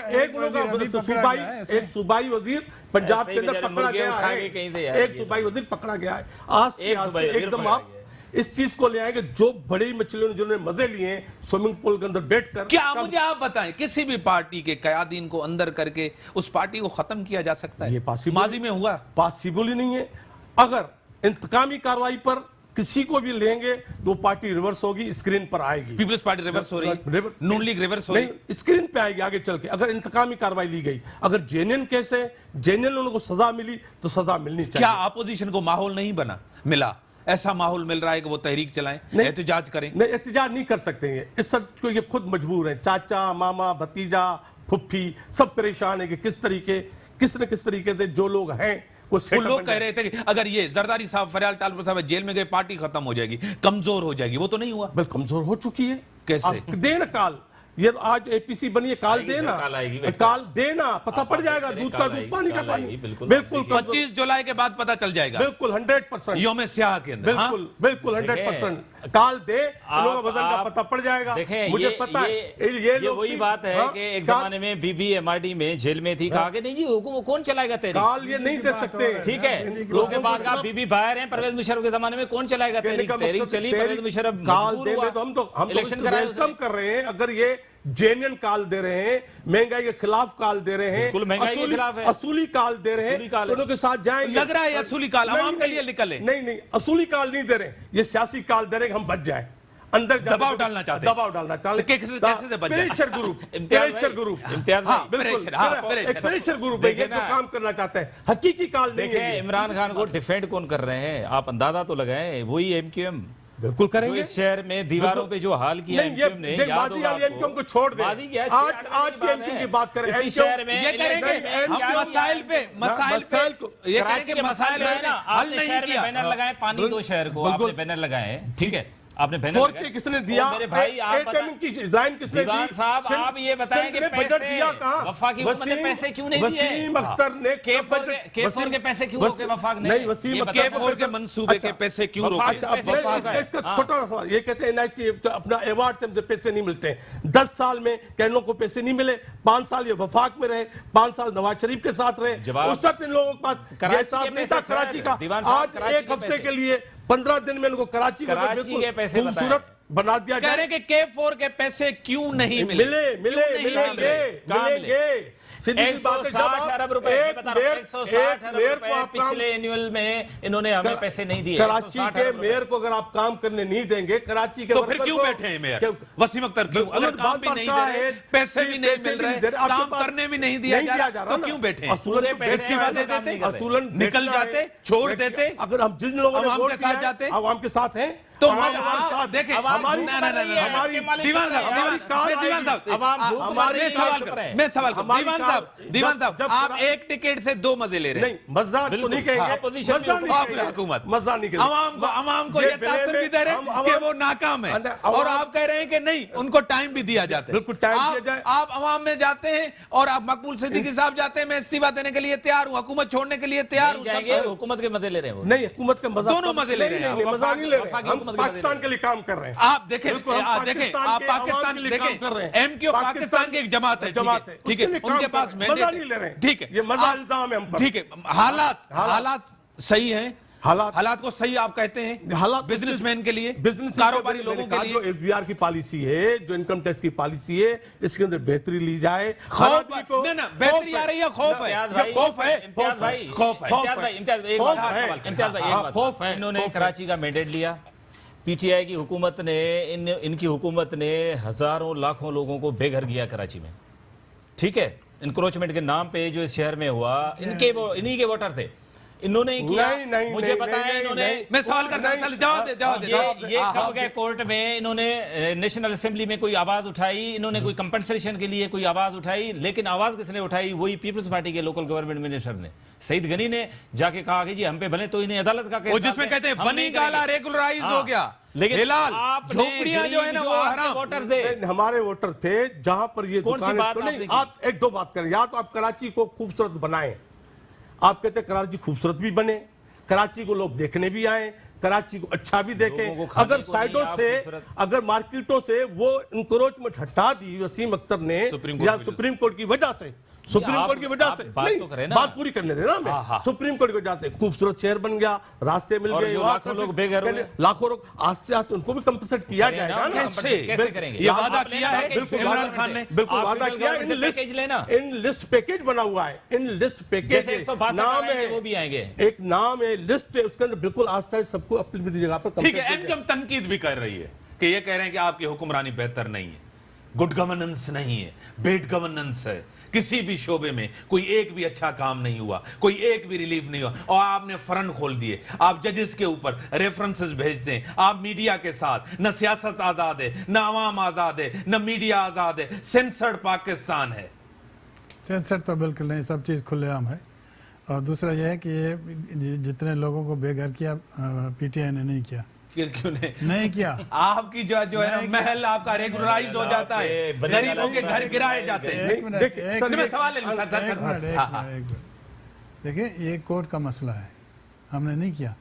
एक सूबाई वजीर पंजाब के अंदर बेचारे पकड़ा मुर्गे गया उठा है। के कहीं से यार एक ये सूबाई वजीर पकड़ा गया है। आज एक सूबाई वजीर एकदम पकड़ा आप इस चीज को ले आएंगे, जो बड़ी मछलियों ने जिन्होंने मजे लिए हैं स्विमिंग पूल के अंदर बैठकर। क्या मुझे आप बताएं, किसी भी पार्टी के कयादीन को अंदर करके उस पार्टी को खत्म किया जा सकता है? ये possible- माजी में हुआ? पॉसिबल ही नहीं है। अगर इंतकामी कार्रवाई पर किसी को भी लेंगे तो पार्टी रिवर्स होगी, स्क्रीन पर आएगी। पीपल्स पार्टी रिवर्स हो रही है, नून लीग रिवर्स हो रही है। नहीं, स्क्रीन पे आएगी आगे चल के। अगर इंतकामी कार्रवाई ली गई, अगर जेन्युइन केस है, जेन्युइन उनको सजा मिली तो सजा मिलनी क्या चाहिए। अपोजिशन को माहौल नहीं मिला? ऐसा माहौल मिल रहा है कि वो तहरीक चलाएं, नहीं। एहतजाज करें? नहीं, एहतजाज नहीं कर सकते हैं। इस सब को ये खुद मजबूर है। चाचा, मामा, भतीजा, फुफ्फी सब परेशान है कि किस तरीके से जो लोग हैं वो वो सेटल लोग बन कह जाए। रहे थे कि अगर ये जरदारी साहब, फरियाल टालपुर साहब जेल में गए, पार्टी खत्म हो जाएगी, कमजोर हो जाएगी। वो तो नहीं हुआ। बल कमजोर हो चुकी है। कैसे? आप देना काल, ये आज एपीसी बनी है, काल आएगी, देना, काल आएगी, बेटा। काल देना, पता आप पड़ बात जाएगा। करें, दूध का काल दूध, आएगी, पानी का काल पानी। आएगी, बिल्कुल। बिल्कुल देखिए, 25 जुलाई के बाद पता चल जाएगा, बिल्कुल 100%। योम स्याह के अंदर। हाँ? बिल्कुल बिल्कुल 100%। काल दे, लोगों का वजन का पता पड़ जाएगा। देखें, मुझे ये- पता है ये ये लोग वही भी- बात है हाँ, कि एक काल- जमाने में बीबी एमआरडी में जेल में थी, कहा कि नहीं जी हुकुम कौन चलाएगा तेरी, काल ये नहीं दे सकते। ठीक है। उसके बाद कहा बीबी बाहर हैं, परवेज मुशर्रफ के जमाने में कौन चलाएगा कहने तेरी, का तेरी मकसद चली, तेरी परवेज मुशर्रफ काल मजबूर दे हुआ, में तो हम इलेक्शन कराए वेलकम उसने। कर रहे हैं। अगर ये जेन्युइन काल दे रहे हैं, महंगाई के खिलाफ काल दे रहे हैं, बिल्कुल महंगाई के खिलाफ है। असूली काल दे रहे असूली हैं, काल तो है। उनके साथ जाएंगे। लग रहा है ये असूली काल नहीं, अवाम के नहीं, लिए निकले। नहीं, असूली काल नहीं दे रहे, ये सियासी काल दे रहे हैं कि हम बच जाए, अंदर जाने दबाव से- डालना चाहते हैं। दबाव डालना चाहते तो कैसे से बच जाए? प्रेशर ग्रुप, इम्तियाज प्रेशर भाई, ग्रुप, इम्तियाज हाँ, भाई, बिल्कुल, प्रेशर, हाँ, एक प्रेशर। प्रेशर ग्रुप है, ये देखिए जो ना। काम करना चाहते हैं। हकीकी काल नहीं देखें है। इमरान खान को डिफेंड कौन कर रहे हैं, आप अंदाजा तो लगाएं, वही एमक्यूएम बिल्कुल जो करेंगे। इस शहर में दीवारों पे जो हाल किया नहीं, ये एमक्यूएम ने, देख, याद बाजी होगा वाली आपको। एमक्यूएम को छोड़ दे। बाजी क्या है, आज की एमक्यूएम की बात करें। इसी एमक्यूएम शहर में ये करेंगे इलेक्शन में हम क्या मसाइल पे मसाइल को- ये कराची करेंगे के मसाइल मसाइल है ना, हल आपने नहीं शहर में किया। बैनर लगाए, पानी दो शहर को, बिल्कुल। आपने बैनर लगाए, ठीक है, आपने बैनर 4K लगाए। किसने दिया? और मेरे भाई आप बता- की लाइन किसने दी? दीवान साहब, सिंध- आप ये बताएं सिंध कि ने बजट पैसे दिया कहाँ? वफाकी हुकूमत ने पैसे क्यों नहीं दिए? वसीम अख्तर ने K4 के पैसे क्यों रोके वफाक ने? नहीं, वसीम ये अख्तर बताओ। K4 के मंसूबे के पैसे क्यों रोके? अच्छा, अब पैसे मैं वफाक इसका है। छोटा सा सवाल, ये कहते हैं एनआईसी अपना अवार्ड से मुझे पैसे नहीं मिलते हैं। 10 साल में कैनों को पैसे नहीं मिले, 5 साल ये वफाक में रहे, 5 साल नवाज शरीफ के साथ रहे। जवाब- उस वक्त इन लोगों के पास कराची ये हिसाब के नहीं था पैसे, कराची सर, का। दीवान साहब, आज कराची एक के हफ्ते पैसे। के लिए 15 दिन में इनको कराची में कराची बिल्कुल के पैसे बताएं। खूबसूरत बना दिया कह रहे जाए। हैं कि K4 के पैसे क्यों नहीं मिले? कहाँ मिलेंगे। सीधी सी बात है, जब 160 आप अरब रुपए, मैं बता रहा हूं, 160 अरब मेयर रुपए को आप काम- पिछले एनुअल में इन्होंने हमें पैसे नहीं दिए। कराची 160 के अरब रुपए। मेयर को अगर आप काम करने नहीं देंगे, कराची के तो फिर वर्कर क्यों को- बैठे हैं मेयर? क्यों- वसीम अख्तर क्यों? अगर उन्होंने काम भी बात नहीं कहा दे रहे, है, पैसे भी नहीं पैसे मिल भी रहे, नहीं दे रहे, आपके काम पास करने भी नहीं दिया जा रहा, तो क्यों बैठे हैं? असूलन पूरे तो पैसे बैठना इस्तीफा दे है, देते, असूलन निकल बैठना जाते, है। छोड़ देते। अगर हम जिन लोगों ने अवाम वोट के किया साथ है, जाते। अवाम के साथ हैं, तो अवाम मगर हमारे आप साथ देखें, अवाम हमारी धूप ना, मर ना, रही ना, है, हमारी आपके मालिक दीवान चल साहब, रहे हैं। हमारी कार मैं दीवान आएगी। साहब, अवाम धूप मर हमारी रही है, सवाल चुप कर- रहे। मैं सवाल करूं। हमारी दीवान कार- साहब, दीवान साहब, जब- आप एक टिकट से 2 मजे ले रहे हैं। नहीं, मजा तो बिल्कुल। नहीं कहेंगे, हाँ, opposition मजा में नहीं आप कहेंगे। हुकूमत। मजा नहीं कहेंगे। अवाम को ये तासर भी दे रहे हैं कि वो नाकाम है, और आप कह रहे हैं कि नहीं, उनको टाइम भी दिया जाता है। बिल्कुल, टाइम दिया जाए। आप अवाम में जाते हैं और आप मकबूल सिद्दीकी साहब जाते हैं, मैं इस्तीफा देने के लिए तैयार हूं, हुकूमत छोड़ने के लिए तैयार नहीं हूं, जाएंगे, सब- हुकूमत के मजे ले रहे हैं वो। नहीं, हुकूमत का मजा दोनों मजे ले रहे हैं। नहीं, मजा नहीं ले रहे वफाकी हम हुकूमत के मजे ले पाकिस्तान रहे के लिए काम कर रहे हैं। आप देखें, बिल्कुल, हम आप देखें, पाकिस्तान आप के अवाम पाकिस्तान के लिए देखें, काम कर रहे हैं। एमक्यू पाकिस्तान की एक जमात है, जमात है, ठीक है, उसके लिए काम उनके कर पास रहे हैं। mandate मजा है। नहीं ले रहे हैं। ठीक है, ये मजा आप- इल्जाम है हम पर। ठीक है, हालात सही हैं, हालात को सही आप कहते हैं, हालात बिजनेसमैन के लिए, बिजनेस कारोबारी लोगों के जो लिए एफबीआर की पॉलिसी है, जो इनकम टैक्स की पॉलिसी है, इसके अंदर बेहतरी ली जाए। खौफ ना बेहतरी आ रही है, खौफ है, इम्तियाज भाई, खौफ है, इम्तियाज भाई, खौफ है। इम्तियाज भाई, इम्तियाज भाई, एक खौफ बात, है। इम्तियाज भाई, एक हाँ, बात। खौफ है, इन्होंने खौफ है। कराची का मैंडेट लिया, पीटीआई की हुकूमत ने, इनकी हुकूमत ने हजारों लाखों लोगों को बेघर किया कराची में, ठीक है, इंक्रोचमेंट के नाम पे जो इस शहर में हुआ, इन्हीं के वोटर थे, इन्होंने ही किया। नहीं, मुझे नहीं, पता है नहीं, इन्होंने नहीं। मैं सवाल करता हूं, चल, जवाब दे ये कब गए कोर्ट में, इन्होंने नेशनल असेंबली में कोई आवाज उठाई, इन्होंने कोई कंपनसेशन के लिए कोई आवाज उठाई, लेकिन आवाज किसने उठाई? वही पीपल्स पार्टी के लोकल गवर्नमेंट मिनिस्टर ने। सईद गनी ने जाके कहा कि जी हम पे भले तो इन्हें अदालत का केस वो जिसमें डाल दें, कहते हैं हम बनी नहीं गाला करेंगे। रेगुलराइज हाँ, हो गया, लेकिन हिलाल आपने झोपड़ियां जो है ना गरीब वो जो आपके हराम। वोटर थे, हमारे वोटर थे जहां पर ये कौन सी दुकानें बात तो आपने नहीं, की? आप एक दो बात करें, या तो आप कराची को खूबसूरत बनाएं, आप कहते हैं कराची खूबसूरत भी बने, कराची को लोग देखने भी आए, कराची को अच्छा भी लोगों को देखें। खाने अगर को साइडों नहीं, आप से खूबसूरत- अगर मार्केटों से वो इंक्रोचमेंट हटा दी वसीम अख्तर ने सुप्रीम कोर्ट या की सुप्रीम कोर्ट की वजह से, सुप्रीम आप- कोर्ट की वजह आप से बात नहीं, तो करें ना। बात पूरी करने देना हाँ, हमें। हाँ। सुप्रीम कोर्ट की वजह से खूबसूरत शहर बन गया, रास्ते मिल और गए, जो वहाँ लाखों पर लोग बेघर हुए। लाखों लोग आस्ते आस्ते उनको भी कंपनसेट किया करें ना, जाएगा ना। कैसे करेंगे? ये वादा आपने किया है पैकेज इमरान गवर्नमेंट खान से। ने। बिल्कुल आप वादा फेडरल किया, गवर्नमेंट से पैकेज लेना, इन लिस्ट पैकेज बना हुआ है, इन लिस्ट पैकेज जैसे 162 नाम आएंगे है, वो भी आएंगे। एक नाम है, लिस्ट है, उसके अंदर बिल्कुल आस्था है, सबको अपनी अपनी जगह पर ठीक है, compensate एमक्यूएम तनकीद भी कर रही है कि ये कह रहे हैं कि आपकी हुक्मरानी बेहतर नहीं है, गुड गवर्नेंस नहीं है, बेड गवर्नेंस है, किसी भी शोबे में कोई एक भी अच्छा काम नहीं हुआ, कोई एक भी रिलीफ नहीं हुआ, और आपने फरन खोल दिए, आप जजेस के ऊपर रेफरेंसेस भेजते हैं, आप मीडिया के साथ, न सियासत आजाद है, न अवाम आजाद है, न मीडिया आजाद है, सेंसर्ड पाकिस्तान है। सेंसर तो बिल्कुल नहीं, सब चीज़ खुलेआम है। और दूसरा यह है कि ये जितने लोगों को बेघर किया पीटीआई ने नहीं किया, क्यों नहीं किया। आपकी जो है ना महल आपका रेगुलराइज हो जाता है, आपके गरीबों के घर गिराए जाते हैं। एक मिनट, देखिए, एक सर, मिनट, मैं सवाल ले लूं, एक सर, सर, मिनट, सर, एक हाँ, हाँ। मिनट, एक मिनट। देखिए ये कोर्ट का मसला है, हमने नहीं किया,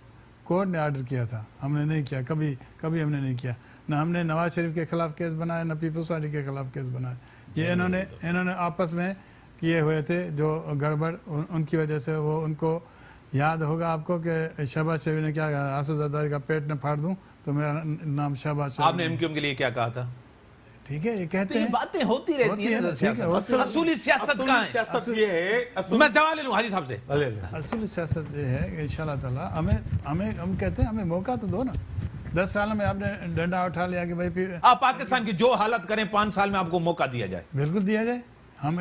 कोर्ट ने ऑर्डर किया था, हमने नहीं किया, कभी कभी हमने नहीं किया। न हमने नवाज शरीफ के खिलाफ केस बनाया, न पीपल्स पार्टी के खिलाफ केस बनाया। ये इन्होंने आपस में किए हुए थे जो गड़बड़, उनकी वजह से वो, उनको याद होगा आपको कि शहबाज शरीफ ने क्या कहा, आसिफ जरदारी का पेट न फाड़ दूं तो मेरा नाम शहबाज शरीफ। आपने एमक्यूएम के लिए क्या कहा था? ठीक है, ये कहते तो ये हैं, बातें होती रहती है हैं ना, ठीक है, सियासत। असूली सियासत कहाँ है? सियासत ये है, असूल- मैं सवाल ले लूं हाजी साहब से। ले ले। असल सियासत ये है कि इंशाल्लाह ताला हम कहते हैं हमें मौका तो दो ना। 10 साल में आपने डंडा उठा लिया कि भाई आप पाकिस्तान की जो हालत करें 5 साल में आपको मौका दिया जाए, बिल्कुल दिया जाए। हम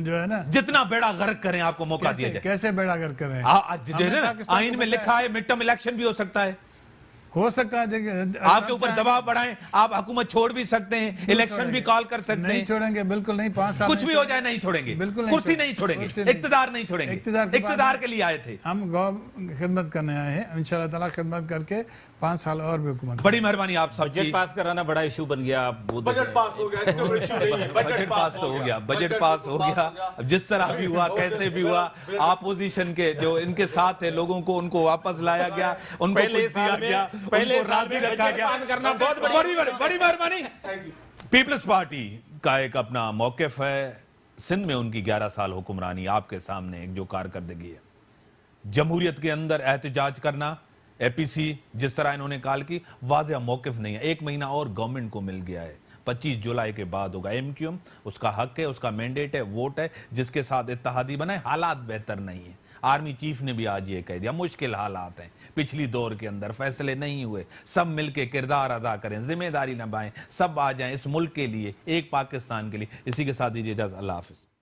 जो है ना, जितना बेड़ा गर्क करें आपको मौका दिया जाए। कैसे बेड़ा गर्क कर रहे हैं। आज हमने ना पाकिस्तान आइन को में बताया- लिखा है मिड टर्म इलेक्शन भी हो सकता है, हो सकता है आपके ऊपर दबाव बढ़ाएं, आप हुकूमत छोड़ भी सकते हैं, इलेक्शन भी कॉल कर सकते नहीं हैं, छोड़ेंगे, बिल्कुल नहीं। 5 साल कुछ नहीं भी हो छोड़ेंगे। जाए नहीं छोड़ेंगे, बिल्कुल नहीं कुर्सी नहीं छोड़ेंगे, कुर्सी नहीं। इक्तदार नहीं छोड़ेंगे, इक्तदार के बाद इक्तदार के लिए आए थे। हम गौ खिदमत करने आए हैं, इंशाल्लाह ताला खिदमत करके 5 साल और भी हुकूमत। बड़ी मेहरबानी आप बजट सबकी। पास कराना बड़ा इशू बन गया। आप वो बजट देखें। पास हो गया, इसका कोई इशू नहीं है, बजट पास तो हो गया, बजट पास हो गया, अब जिस तरह भी हुआ, कैसे भी हुआ, अपोजिशन के जो इनके साथ थे लोगों को उनको वापस लाया गया, उनको पहले कुछ दिया साल में- गया, पहले उनको साल राजी में रखा बजट गया। पास करना बहुत बड़ी मेहरबानी। पीपल्स पार्टी का एक अपना मौकिफ है, सिंध में उनकी 11 साल हुक्मरानी, आपके सामने एक जो कारकर्दगी है, जमहूरियत के अंदर एहतजाज करना, एपीसी जिस तरह इन्होंने कॉल की, वाज़ेह मौकिफ नहीं है। 1 महीना और गवर्नमेंट को मिल गया है, 25 जुलाई के बाद होगा। एमक्यूएम उसका हक है, उसका मैंडेट है, वोट है, जिसके साथ इत्तेहादी बनाए। हालात बेहतर नहीं है, आर्मी चीफ ने भी आज ये कह दिया, मुश्किल हालात हैं, पिछली दौर के अंदर फैसले नहीं हुए, सब मिलके किरदार अदा करें, जिम्मेदारी निभाएं, सब आ जाएं इस मुल्क के लिए, एक पाकिस्तान के लिए। इसी के साथ दीजिए इजाज़त, अल्लाह हाफिज़।